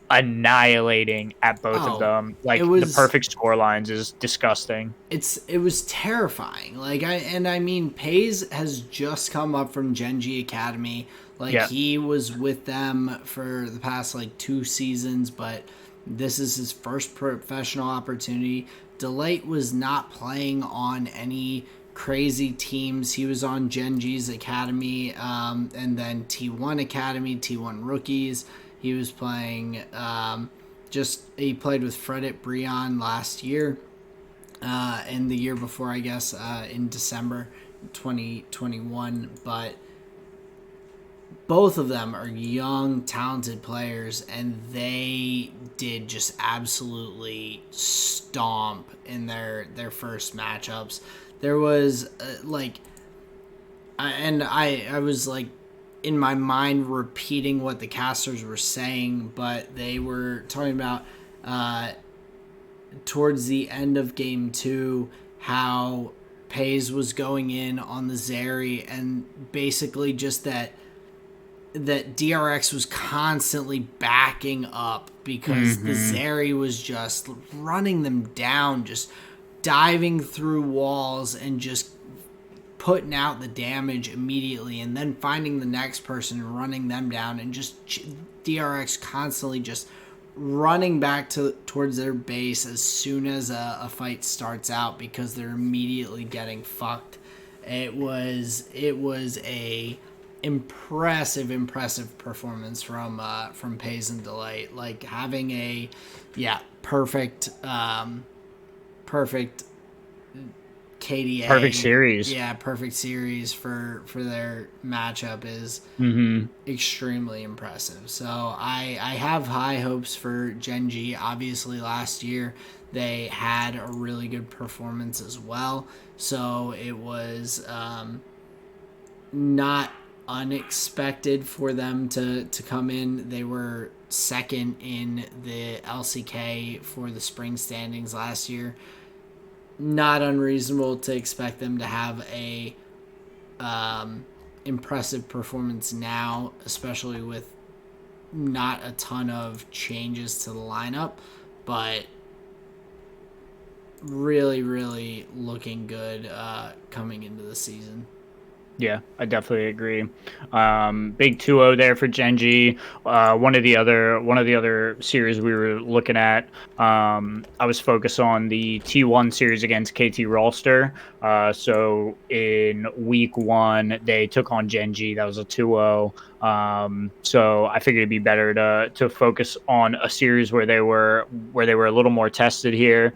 annihilating at both of Oh, them. it Like the was perfect score lines is disgusting. it was terrifying. Like I mean, Pays has just come up from Gen.G Academy. Like Yeah. he was with them for the past like 2 seasons, but this is his first professional opportunity. Delight was not playing on any crazy teams. He was on Gen.G's Academy, and then T1 Academy, T1 Rookies. He was playing. He played with Fredit Breon last year, and the year before, I guess, in December 2021. But both of them are young, talented players, and they did just absolutely stomp in their first matchups. There was I was like in my mind repeating what the casters were saying, but they were talking about uh, towards the end of game 2 how Pays was going in on the Zeri, and basically just that DRX was constantly backing up because the Mm-hmm. Zeri was just running them down, just diving through walls and just putting out the damage immediately, and then finding the next person and running them down, and just DRX constantly just running back towards their base as soon as a fight starts out because they're immediately getting fucked. It was a impressive performance from Pays and Delight. Like having a perfect perfect Perfect KDA, series. perfect series for their matchup is Mm-hmm. extremely impressive. So I have high hopes for Gen.G. Obviously, last year they had a really good performance as well. So it was not unexpected for them to come in. They were second in the LCK for the spring standings last year. Not unreasonable to expect them to have a impressive performance now, especially with not a ton of changes to the lineup, but really looking good coming into the season. Yeah, I definitely agree. Big 2-0 there for Gen.G. One of the other series we were looking at. I was focused on the T1 series against KT Rolster. So in week 1, they took on Gen.G. That was a 2-0. So I figured it'd be better to focus on a series where they were a little more tested here.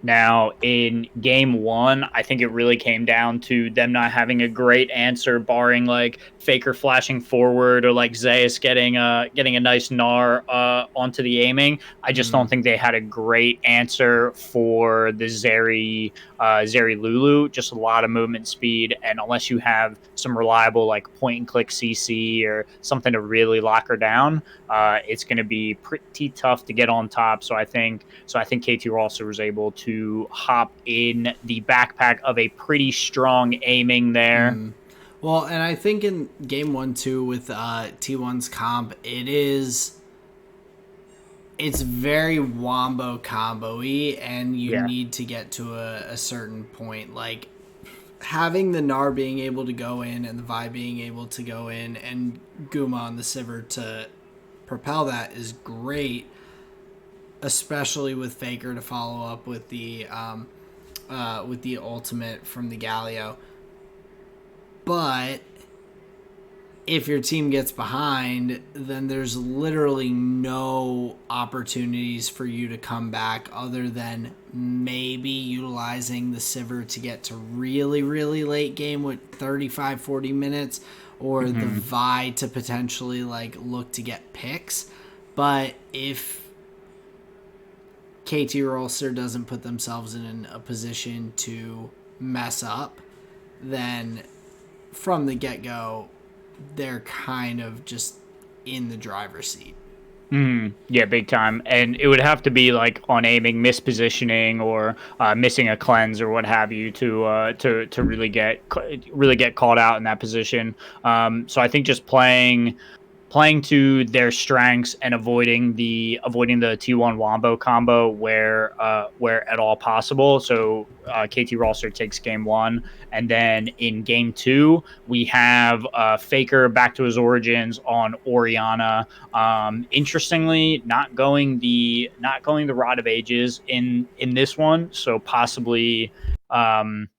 Now, in game 1, I think it really came down to them not having a great answer, barring like Faker flashing forward or like Zeus getting a nice gnar onto the aiming. I just don't Mm. think they had a great answer for the Zeri Lulu. Just a lot of movement speed, and unless you have some reliable like point and click CC or something to really lock her down, it's going to be pretty tough to get on top. So I think KT also was able to hop in the backpack of a pretty strong aiming there. Mm. Well, and I think in game 1 too with T1's comp, it's very wombo combo-y, and you Yeah. need to get to a certain point. Like having the Gnar being able to go in and the Vi being able to go in and Guma on the Sivir to propel that is great, especially with Faker to follow up with the ultimate from the Galio. But if your team gets behind, then there's literally no opportunities for you to come back other than maybe utilizing the Sivir to get to really, really late game with 35, 40 minutes, or the Mm-hmm. Vi to potentially like look to get picks. But if KT Rolster doesn't put themselves in a position to mess up, then from the get-go, they're kind of just in the driver's seat. Yeah, big time. And it would have to be like on aiming, mispositioning, or missing a cleanse or what have you to really get called out in that position. So I think just playing to their strengths and avoiding the T1 Wombo combo where at all possible. So KT Rolster takes game one, and then in game two we have Faker back to his origins on Oriana. Interestingly, not going the Rod of Ages in this one, so um,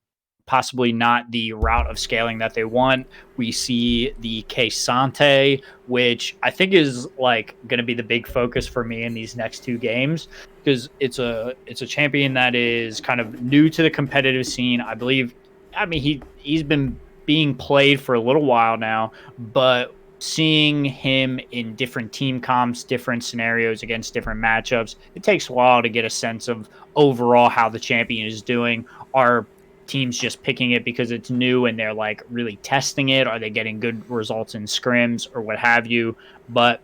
possibly not the route of scaling that they want. We see the Quesante, which I think is like going to be the big focus for me in these next two games because it's a champion that is kind of new to the competitive scene. I believe. I mean, he's been being played for a little while now, but seeing him in different team comps, different scenarios against different matchups, it takes a while to get a sense of overall how the champion is doing. Are teams just picking it because it's new and they're like really testing it? Are they getting good results in scrims or what have you? But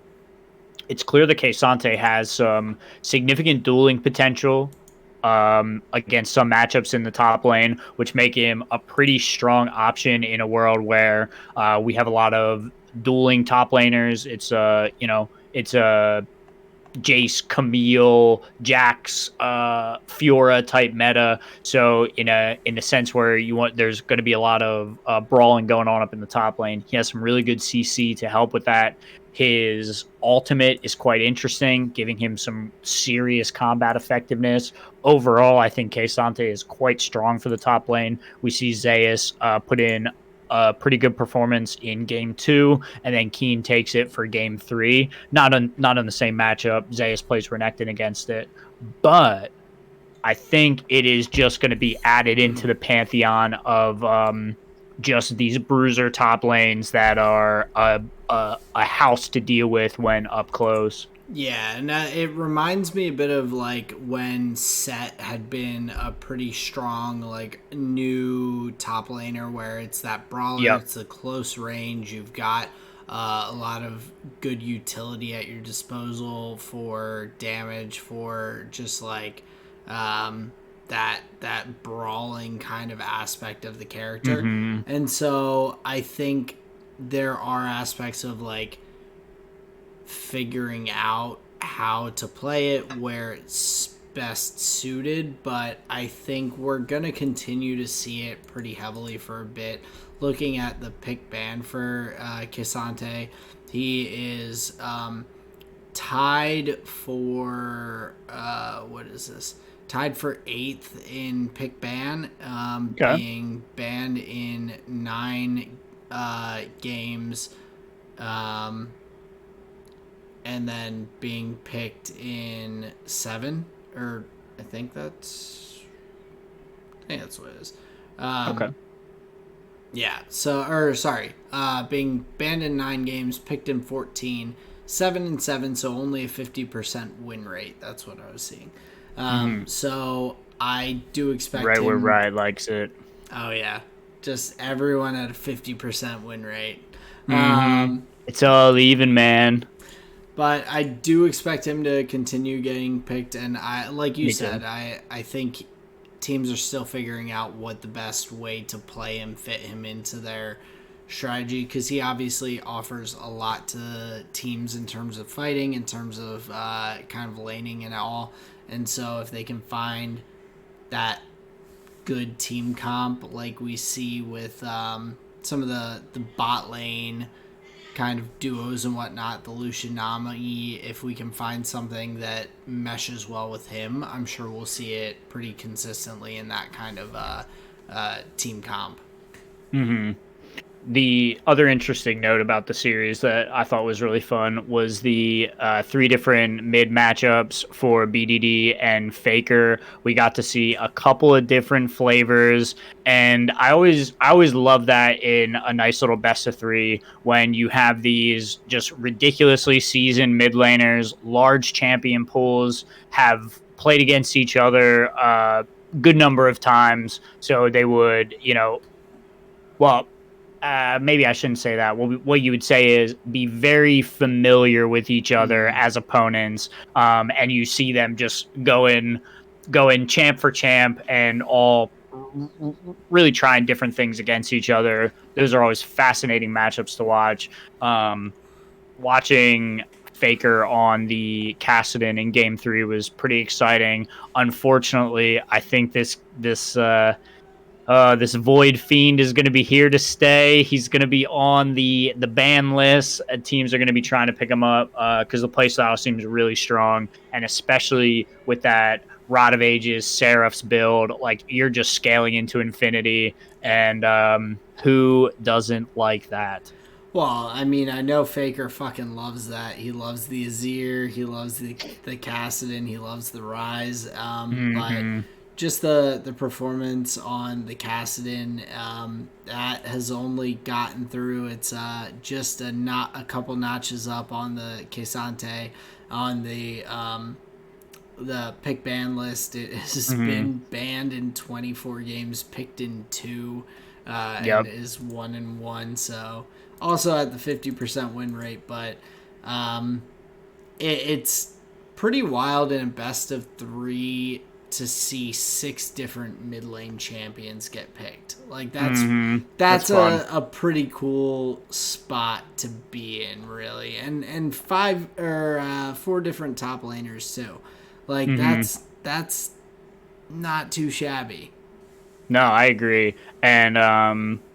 it's clear that Quesante has some significant dueling potential against some matchups in the top lane, which make him a pretty strong option in a world where we have a lot of dueling top laners. It's a Jace, Camille, Jax, Fiora type meta. So in a sense where there's going to be a lot of brawling going on up in the top lane. He has some really good CC to help with that. His ultimate is quite interesting, giving him some serious combat effectiveness. Overall, I think Quesante is quite strong for the top lane. We see Zeus put in a pretty good performance in game two, and then Keen takes it for game three. Not on the same matchup. Zeus plays Renekton against it, but I think it is just going to be added into the pantheon of just these bruiser top lanes that are a house to deal with when up close. Yeah, and it reminds me a bit of like when Set had been a pretty strong, like new top laner where it's that brawler, Yep. it's a close range, you've got a lot of good utility at your disposal for damage, for just like that brawling kind of aspect of the character. Mm-hmm. And so I think there are aspects of like figuring out how to play it where it's best suited, but I think we're gonna continue to see it pretty heavily for a bit. Looking at the pick ban for Kisante, he is tied for what is this? Tied for 8th in pick ban, Okay. being banned in 9 games. And then being picked in 7, or I think that's what it is. Okay. Yeah. So, or sorry, being banned in 9 games, picked in 14, 7-7, so only a 50% win rate. That's what I was seeing. Mm-hmm. So I do expect Right where him. Riot likes it. Oh yeah, just everyone at a 50% win rate. Mm-hmm. It's all even, man. But I do expect him to continue getting picked, and I, like you Me said, too. I think teams are still figuring out what the best way to play him, fit him into their strategy, because he obviously offers a lot to teams in terms of fighting, in terms of kind of laning and all. And so if they can find that good team comp, like we see with some of the bot lane kind of duos and whatnot, the Lucian Nami, if we can find something that meshes well with him, I'm sure we'll see it pretty consistently in that kind of team comp. Mm-hmm. The other interesting note about the series that I thought was really fun was the three different mid matchups for BDD and Faker. We got to see a couple of different flavors, and I always love that in a nice little best of three when you have these just ridiculously seasoned mid laners, large champion pools, have played against each other good number of times, so they would well maybe I shouldn't say that. What you would say is be very familiar with each other Mm. as opponents, and you see them just going champ for champ and all really trying different things against each other. Those are always fascinating matchups to watch. Watching Faker on the Kassadin in Game 3 was pretty exciting. Unfortunately, I think this Void Fiend is going to be here to stay. He's going to be on the ban list. Teams are going to be trying to pick him up because the playstyle seems really strong, and especially with that Rod of Ages Seraph's build, like you're just scaling into infinity, and who doesn't like that? Well, I mean, I know Faker fucking loves that. He loves the Azir, he loves the Kassadin, he loves the Rise. But Hmm. just the performance on the Kassadin, that has only gotten through. It's just a couple notches up on the Kesante, on the pick ban list. It has Hmm. been banned in 24 games, picked in two, and Yep. is 1-1. So also at the 50% win rate, but um, it's pretty wild in a best of three to see six different mid lane champions get picked. Like Hmm. That's that's fun. a pretty cool spot to be in, really, and five or four different top laners too. Like Hmm. that's not too shabby. No, I agree. And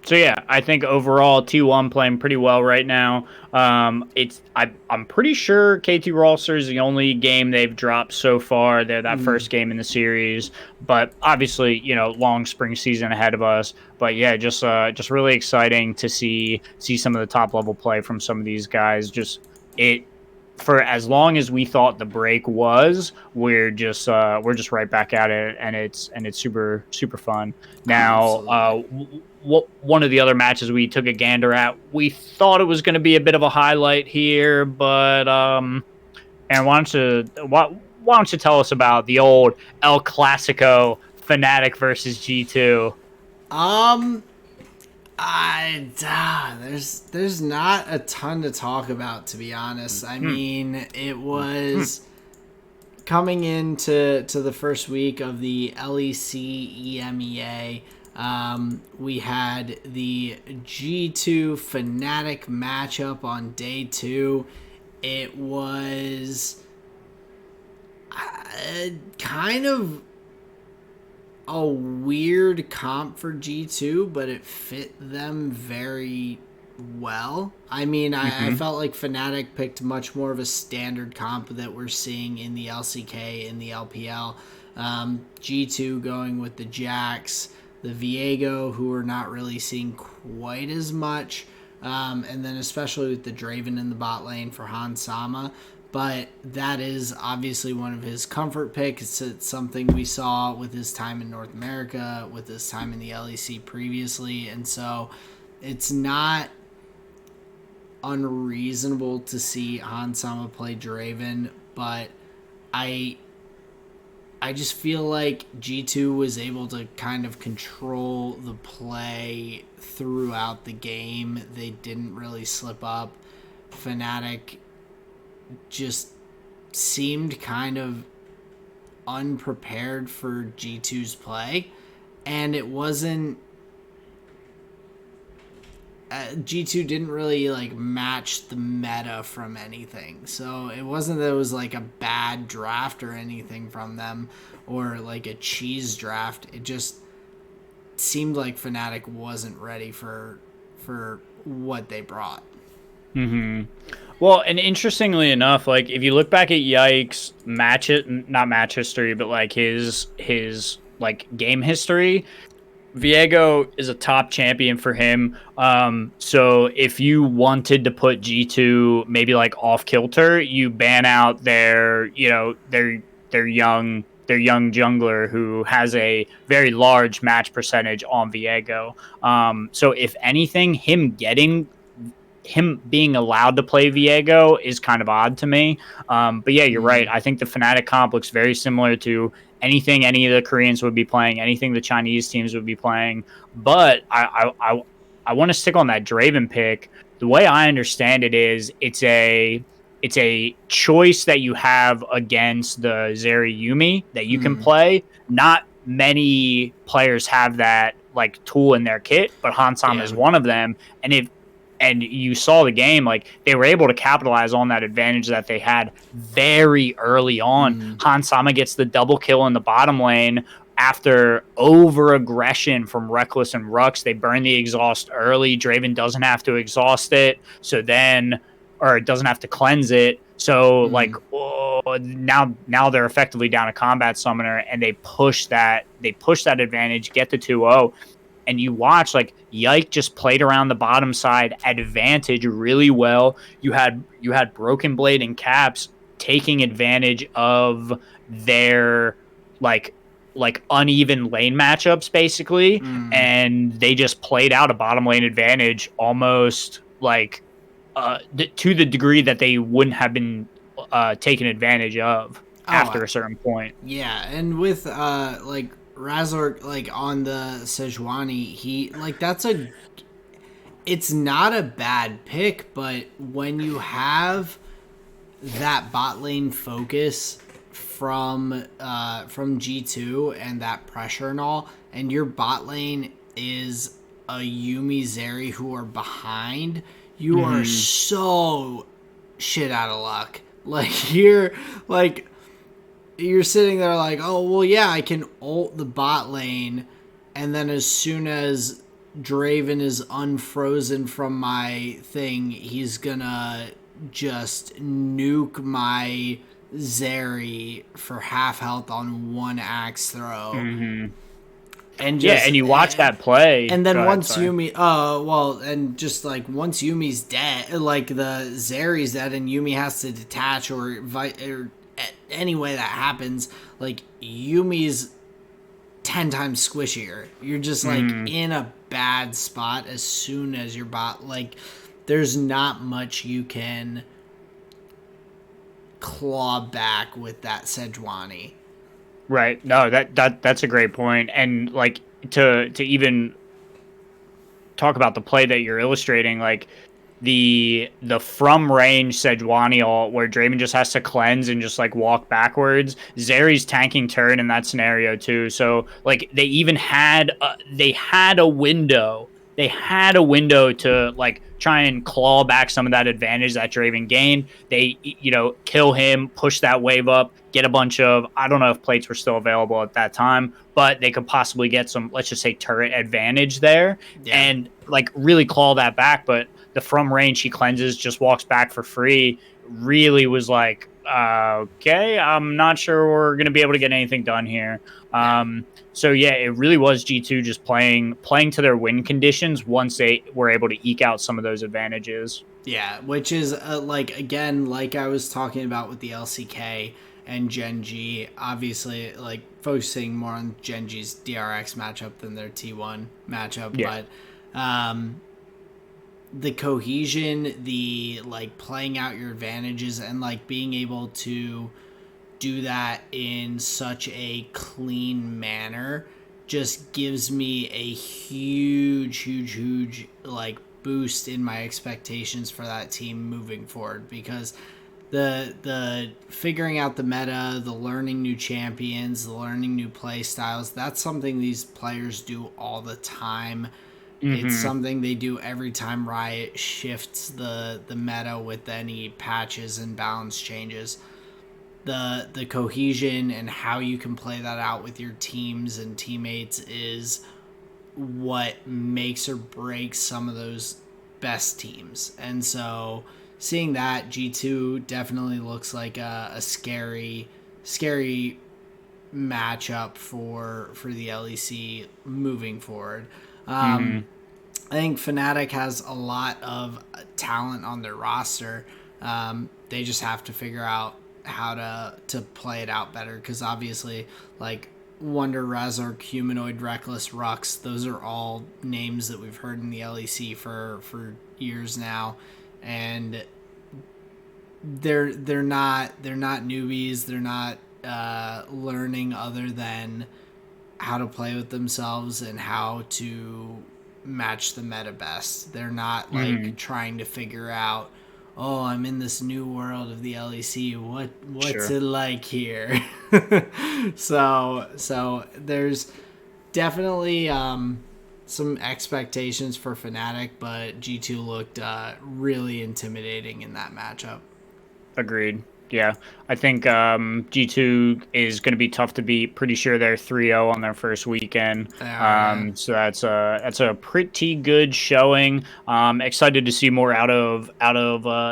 so yeah, I think overall T1 playing pretty well right now. I'm pretty sure KT Rolster is the only game they've dropped so far. They're that Mm. first game in the series, but obviously, long spring season ahead of us. But yeah, just really exciting to see some of the top level play from some of these guys. Just it for as long as we thought the break was, we're just right back at it, and it's super super fun. Oh, Now, absolutely. one of the other matches we took a gander at, we thought it was going to be a bit of a highlight here, but and why don't you tell us about the old El Clasico Fnatic versus G2? Um, there's not a ton to talk about, to be honest. I Hmm. mean, it Hmm. Hmm. was coming into the first week of the LEC EMEA. We had the G2 Fnatic matchup on day two. It was kind of a weird comp for G2, but it fit them very well. I mean, I Hmm. felt like Fnatic picked much more of a standard comp that we're seeing in the LCK, in the LPL. G2 going with the Jax, the Viego, who we're not really seeing quite as much. And then especially with the Draven in the bot lane for Han Sama. But that is obviously one of his comfort picks. It's something we saw with his time in North America, with his time in the LEC previously. And so it's not unreasonable to see Han Sama play Draven, but I I just feel like G2 was able to kind of control the play throughout the game. They didn't really slip up. Fnatic just seemed kind of unprepared for G2's play, and it wasn't G2 didn't really like match the meta from anything. So it wasn't that it was like a bad draft or anything from them or like a cheese draft. It just seemed like Fnatic wasn't ready for what they brought. Hmm. Well, and interestingly enough, like if you look back at Yike's not match history, but like his like game history, Viego is a top champion for him. So if you wanted to put G2 maybe like off kilter, you ban out their young jungler who has a very large match percentage on Viego. So if anything, him being allowed to play Viego is kind of odd to me. But yeah, you're right. Mm, I think the Fnatic comp looks very similar to anything any of the Koreans would be playing, anything the Chinese teams would be playing. But I want to stick on that Draven pick. The way I understand it is it's a choice that you have against the Zeri Yumi that you can mm, play. Not many players have that like tool in their kit, but Hansam yeah. is one of them. And you saw the game, like they were able to capitalize on that advantage that they had very early on. Mm, Han Sama gets the double kill in the bottom lane after over aggression from Reckless and Rux. They burn the exhaust early. Draven doesn't have to exhaust it, so then or it doesn't have to cleanse it. So like mm, now they're effectively down a combat summoner and they push that advantage, get the 2-0, and you watch like Yike just played around the bottom side advantage really well. You had Broken Blade and Caps taking advantage of their like uneven lane matchups basically, mm. and they just played out a bottom lane advantage almost like to the degree that they wouldn't have been taken advantage of Oh, after a certain point. yeah, and with like Razor like on the Sejuani, he like that's a it's not a bad pick, but when you have that bot lane focus from G2 and that pressure and all, and your bot lane is a Yumi Zeri who are behind, you are Mm-hmm. so shit out of luck. Like you're sitting there like, oh well, yeah, I can ult the bot lane, and then as soon as Draven is unfrozen from my thing, he's gonna just nuke my Zeri for half health on one axe throw, Mm-hmm. and Yeah, just and you watch that play. and then Go ahead, once sorry. Yumi, and just like once Yumi's dead, like the Zeri's dead, and Yumi has to detach or any way that happens, like Yumi's 10 times squishier. You're just like Mm-hmm. in a bad spot as soon as your bot, like, there's not much you can claw back with that Sejuani. Right. No, that's a great point. And like to even talk about the play that you're illustrating, like the from range Sejuani ult where Draven just has to cleanse and just like walk backwards. Zeri's tanking turn in that scenario too. So like they had a window. They had a window to like try and claw back some of that advantage that Draven gained. They kill him, push that wave up, get a bunch of, I don't know if plates were still available at that time, but they could possibly get some, let's just say, turret advantage there Yeah. and like really claw that back. But the from range he cleanses, just walks back for free, really was like, okay, I'm not sure we're going to be able to get anything done here. Yeah. So yeah, it really was G2 just playing to their win conditions once they were able to eke out some of those advantages. Yeah, which is like again, like I was talking about with the LCK and Gen.G, obviously like focusing more on Gen.G's DRX matchup than their T1 matchup, Yeah. but um, the cohesion, the like playing out your advantages, and like being able to do that in such a clean manner just gives me a huge like boost in my expectations for that team moving forward, because the figuring out the meta, the learning new champions, the learning new play styles, that's something these players do all the time. It's Mm-hmm. something they do every time Riot shifts the meta with any patches and balance changes. The cohesion and how you can play that out with your teams and teammates is what makes or breaks some of those best teams. And so seeing that, G2 definitely looks like a scary matchup for the LEC moving forward. Mm-hmm. I think Fnatic has a lot of talent on their roster. They just have to figure out how to play it out better, because obviously, like Wonder Razork, Humanoid, Reckless, Rux, those are all names that we've heard in the LEC for years now, and they're not newbies. They're not learning other than how to play with themselves and how to match the meta best. They're not Mm-hmm. like trying to figure out, oh, I'm in this new world of the LEC. What's Sure. it like here? So there's definitely some expectations for Fnatic, but G2 looked really intimidating in that matchup. Agreed. Yeah, I think G2 is going to be tough to beat. Pretty sure they're 3-0 on their first weekend. They are, yeah. So that's a pretty good showing. Excited to see more out of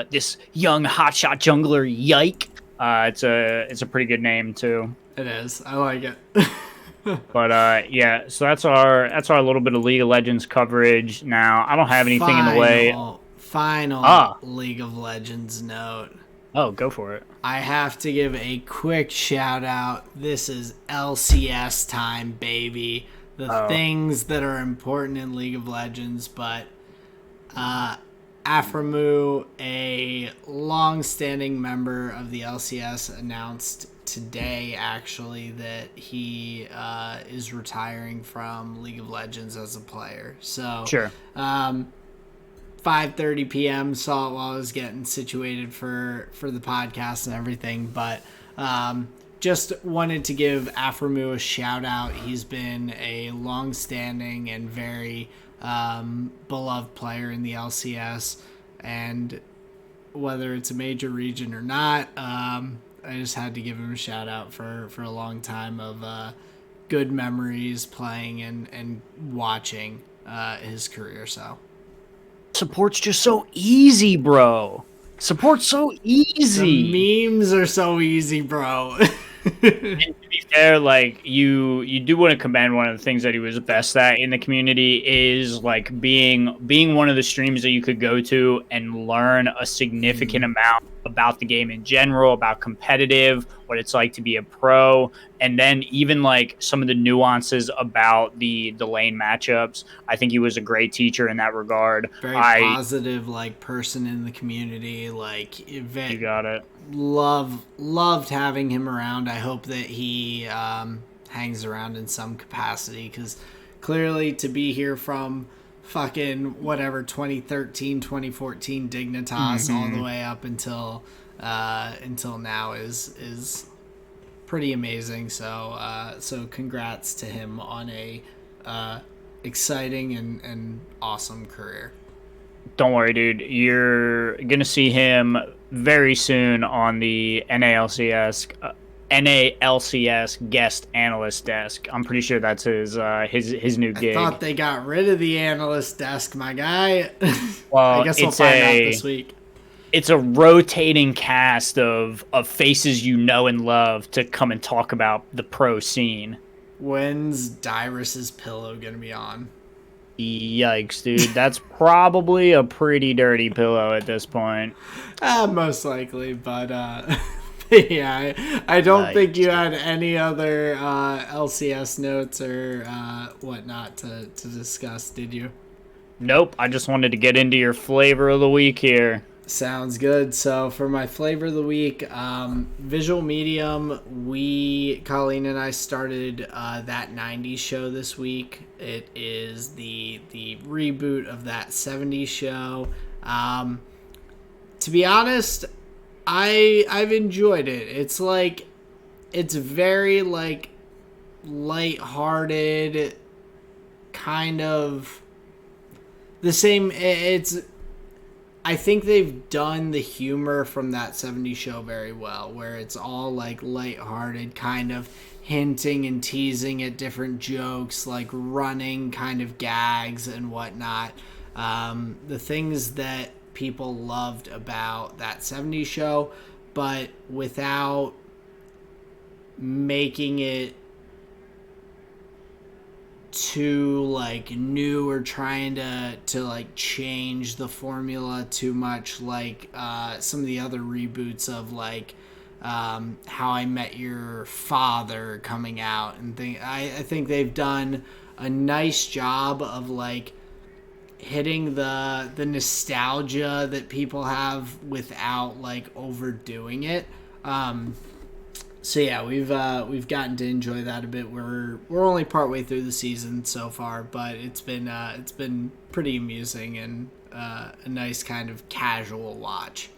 this young hotshot jungler. Yike! It's a pretty good name too. It is. I like it. But yeah, so that's our little bit of League of Legends coverage. Now I don't have anything in the way. Final Ah, League of Legends note. oh, go for it. I have to give a quick shout out. This is LCS time, baby. The Oh, things that are important in League of Legends, but Aframu, a long-standing member of the LCS, announced today actually that he is retiring from League of Legends as a player. So sure. 5:30 p.m. saw it while I was getting situated for the podcast and everything, but just wanted to give Aframu a shout out. He's been a long-standing and very beloved player in the LCS, and whether it's a major region or not, I just had to give him a shout out for a long time of good memories playing and watching his career. So Support's just so easy, bro. Support's so easy. the memes are so easy, bro. And to be fair, like you do want to commend one of the things that he was best at in the community is like being one of the streams that you could go to and learn a significant amount about the game in general, about competitive, what it's like to be a pro, and then even like some of the nuances about the lane matchups. I think he was a great teacher in that regard. Very I positive, like person in the community. Like You got it. loved having him around. I hope that he hangs around in some capacity, because clearly to be here from fucking whatever 2013 2014 Dignitas all the way up until now is pretty amazing. So congrats to him on a exciting and awesome career. Don't worry, dude. You're gonna see him very soon on the NALCS guest analyst desk. I'm pretty sure that's his new I gig. thought they got rid of the analyst desk, my guy. I Well, guess we'll find out this week. it's a rotating cast of faces you know and love to come and talk about the pro scene. When's Dyrus's pillow gonna be on? Yikes, dude. That's probably a pretty dirty pillow at this point. Most likely, but yeah, I don't think you Yikes. had any other LCS notes or whatnot to discuss, did you? Nope. I just wanted to get into your flavor of the week here. Sounds good. So for my flavor of the week, visual medium, Colleen and I started that 90s show this week. It is the reboot of that 70s show. To be honest, I've enjoyed it. It's very like lighthearted, kind of the same. I think they've done the humor from that 70s show very well, where it's all like lighthearted, kind of hinting and teasing at different jokes, like running kind of gags and whatnot. The things that people loved about that 70s show, but without making it too like new or trying to like change the formula too much, like some of the other reboots of like How I Met Your Father coming out and I think they've done a nice job of like hitting the nostalgia that people have without like overdoing it. So yeah, we've gotten to enjoy that a bit. We're only partway through the season so far, but it's been pretty amusing and a nice kind of casual watch.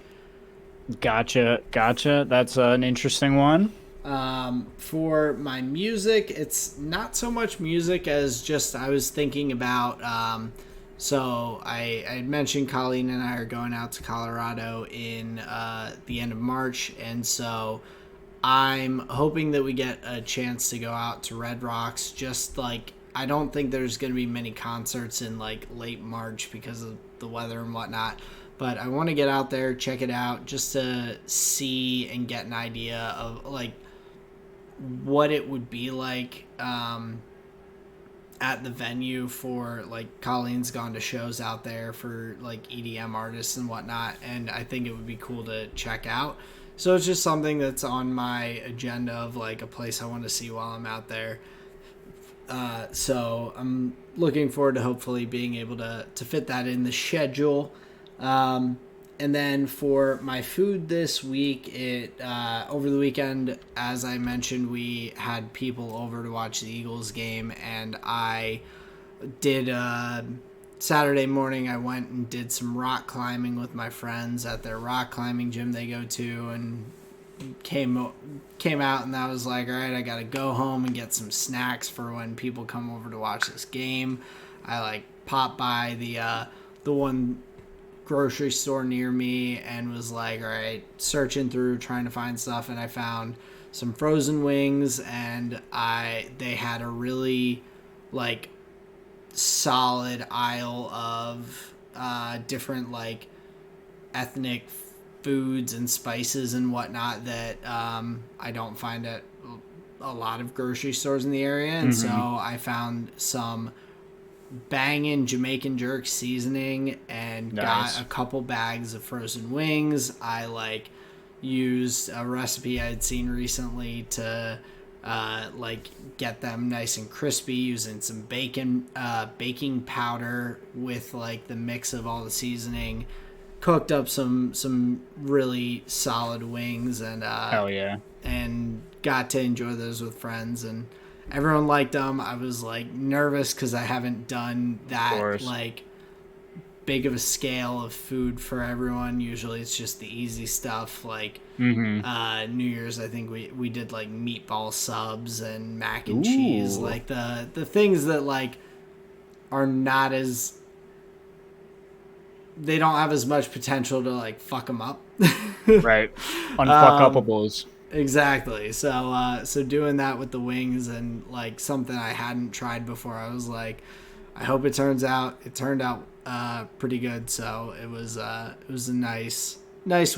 Gotcha. That's an interesting one. For my music, it's not so much music as just I was thinking about. So I mentioned Colleen and I are going out to Colorado in the end of March, and so I'm hoping that we get a chance to go out to Red Rocks. Just like I don't think there's going to be many concerts in like late March because of the weather and whatnot. But I want to get out there, check it out, just to see and get an idea of like what it would be like at the venue for like Colleen's gone to shows out there for like EDM artists and whatnot, and I think it would be cool to check out. So it's just something that's on my agenda of like a place I want to see while I'm out there. So I'm looking forward to hopefully being able to fit that in the schedule. And then for my food this week, over the weekend, as I mentioned, we had people over to watch the Eagles game, and I did Saturday morning. I went and did some rock climbing with my friends at their rock climbing gym they go to, and came out, and I was like, all right, I gotta go home and get some snacks for when people come over to watch this game. I like popped by the one grocery store near me and was like, all right, searching through trying to find stuff, and I found some frozen wings, and they had a really like solid aisle of different like ethnic foods and spices and whatnot that I don't find at a lot of grocery stores in the area, and so I found some banging Jamaican jerk seasoning and got a couple bags of frozen wings. I like used a recipe I'd seen recently to like get them nice and crispy using some baking powder with like the mix of all the seasoning. Cooked up some really solid wings, and Hell yeah, and got to enjoy those with friends, and everyone liked them. I was like nervous because I haven't done that like big of a scale of food for everyone. Usually it's just the easy stuff like New Year's. I think we did like meatball subs and mac and cheese, like the things that like are not as, they don't have as much potential to like fuck them up. Right, unfuck-upables. Exactly. So doing that with the wings and like something I hadn't tried before, I was like, I hope it turns out. It turned out pretty good. So it was a nice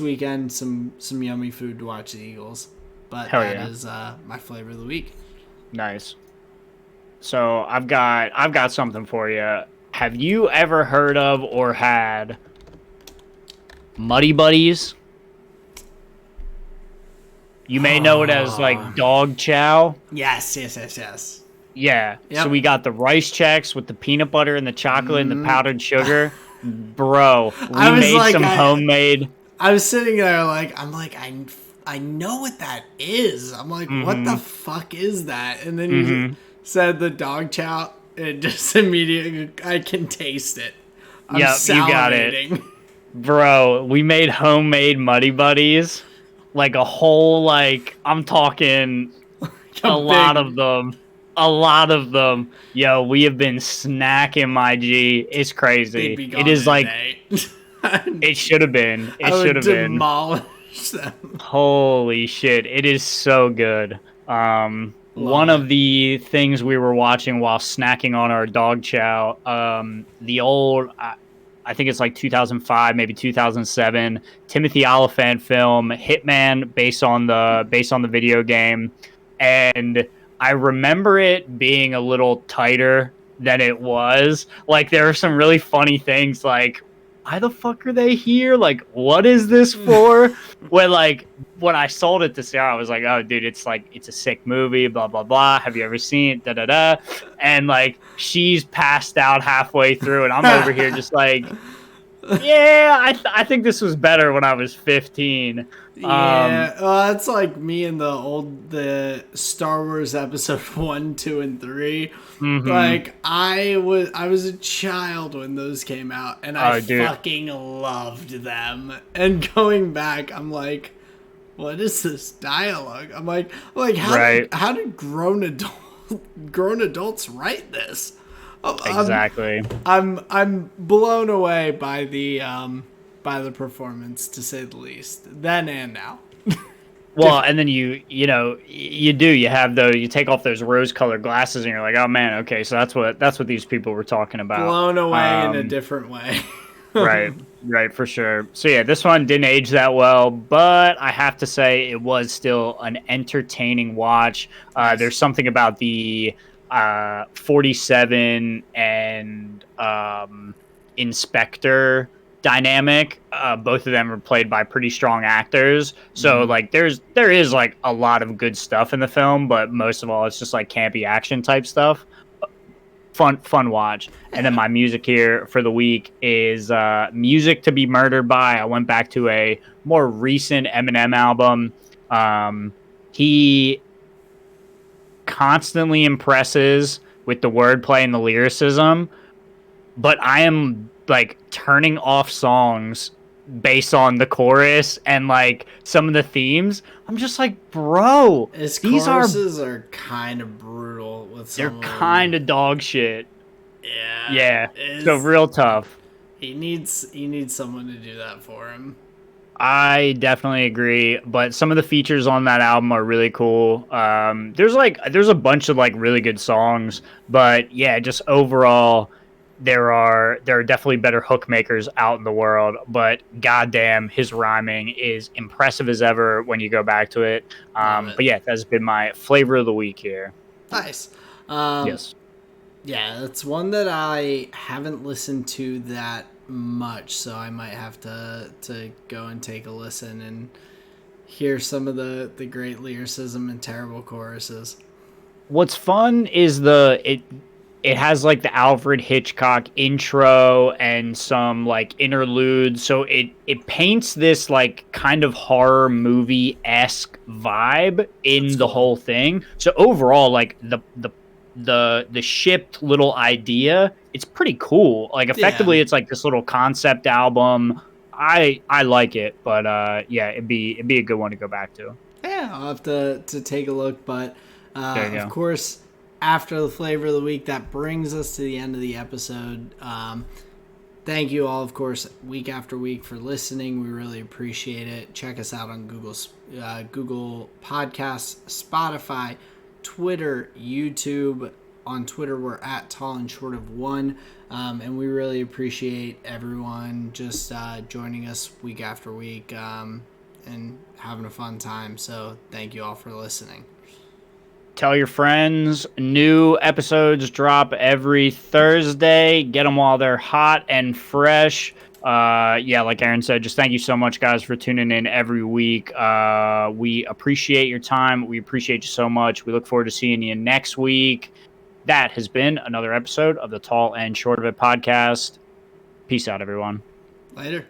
weekend. Some yummy food to watch the Eagles. But that is my flavor of the week. Nice. So I've got something for you. Have you ever heard of or had Muddy Buddies? You may know it as like dog chow. Yes. Yeah. Yep. So we got the rice checks with the peanut butter and the chocolate and the powdered sugar. Bro, we made like, some homemade. I was sitting there like, I know what that is. I'm like, what the fuck is that? And then you said the dog chow, and just immediately I can taste it. I'm salivating. You got it. Bro, we made homemade Muddy Buddies. Like a whole, like, I'm talking a lot of them. Yo, we have been snacking, my G. It's crazy. It is like, it should have been. It should have been. Demolish them. Holy shit. It is so good. One of the things we were watching while snacking on our dog chow, the old, I think it's like 2005, maybe 2007, Timothy Oliphant film Hitman, based on the video game, and I remember it being a little tighter than it was. Like there are some really funny things like why the fuck are they here? Like what is this for? When I sold it to Sarah, I was like, "Oh, dude, it's a sick movie, blah blah blah. Have you ever seen it? Da da da." And like she's passed out halfway through, and I'm over here just like, "Yeah, I think this was better when I was 15." Yeah, well, that's like me in the Star Wars episode 1, 2, and 3. Mm-hmm. Like I was a child when those came out, and I Oh, dude, fucking loved them. And going back, I'm like, what is this dialogue? I'm like, right? how did grown adults write this? I'm Exactly. I'm blown away by the performance, to say the least. Then and now. Well, and then you have you take off those rose-colored glasses, and you're like, oh man, okay, so that's what these people were talking about. Blown away in a Um, different way. right, right, for sure. So yeah, this one didn't age that well, but I have to say it was still an entertaining watch. Nice. There's something about the 47 and Inspector dynamic. Both of them are played by pretty strong actors, so Mm-hmm. like there is like a lot of good stuff in the film, but most of all it's just like campy action type stuff. Fun watch. And then Yeah. my music here for the week is Music to Be Murdered By. I went back to a more recent Eminem album. He constantly impresses with the wordplay and the lyricism, but I am like turning off songs based on the chorus and like some of the themes. I'm just like, bro, His these are choruses are kind of brutal with they're some of kind them. of dog shit. Yeah. Yeah. So Is real tough. he needs someone to do that for him. I definitely agree, but some of the features on that album are really cool. There's a bunch of like really good songs, but yeah, just overall, there are definitely better hook makers out in the world. But goddamn, his rhyming is impressive as ever when you go back to it. Love it. But yeah, that's been my flavor of the week here. Nice. Um, Yes. yeah, it's one that I haven't listened to that much, so I might have to go and take a listen and hear some of the great lyricism and terrible choruses. What's fun is it has like the Alfred Hitchcock intro and some like interludes, so it paints this like kind of horror movie-esque vibe That's in the cool. whole thing. So overall, like the shipped little idea, it's pretty cool. Like Yeah, effectively it's like this little concept album. I like it, but yeah, it'd be a good one to go back to. yeah, I'll have to take a look. But There you of go. course, after the flavor of the week, that brings us to the end of the episode. Thank you all, of course, week after week for listening. We really appreciate it. Check us out on Google Podcasts, Spotify, Twitter, YouTube. On Twitter, we're at Tall and Short of One, and we really appreciate everyone just joining us week after week and having a fun time. So thank you all for listening. Tell your friends. New episodes drop every Thursday. Get them while they're hot and fresh. Yeah, like Aaron said, just thank you so much, guys, for tuning in every week. We appreciate your time. We appreciate you so much. We look forward to seeing you next week. That has been another episode of the Tall and Short of It podcast. Peace out, everyone. Later.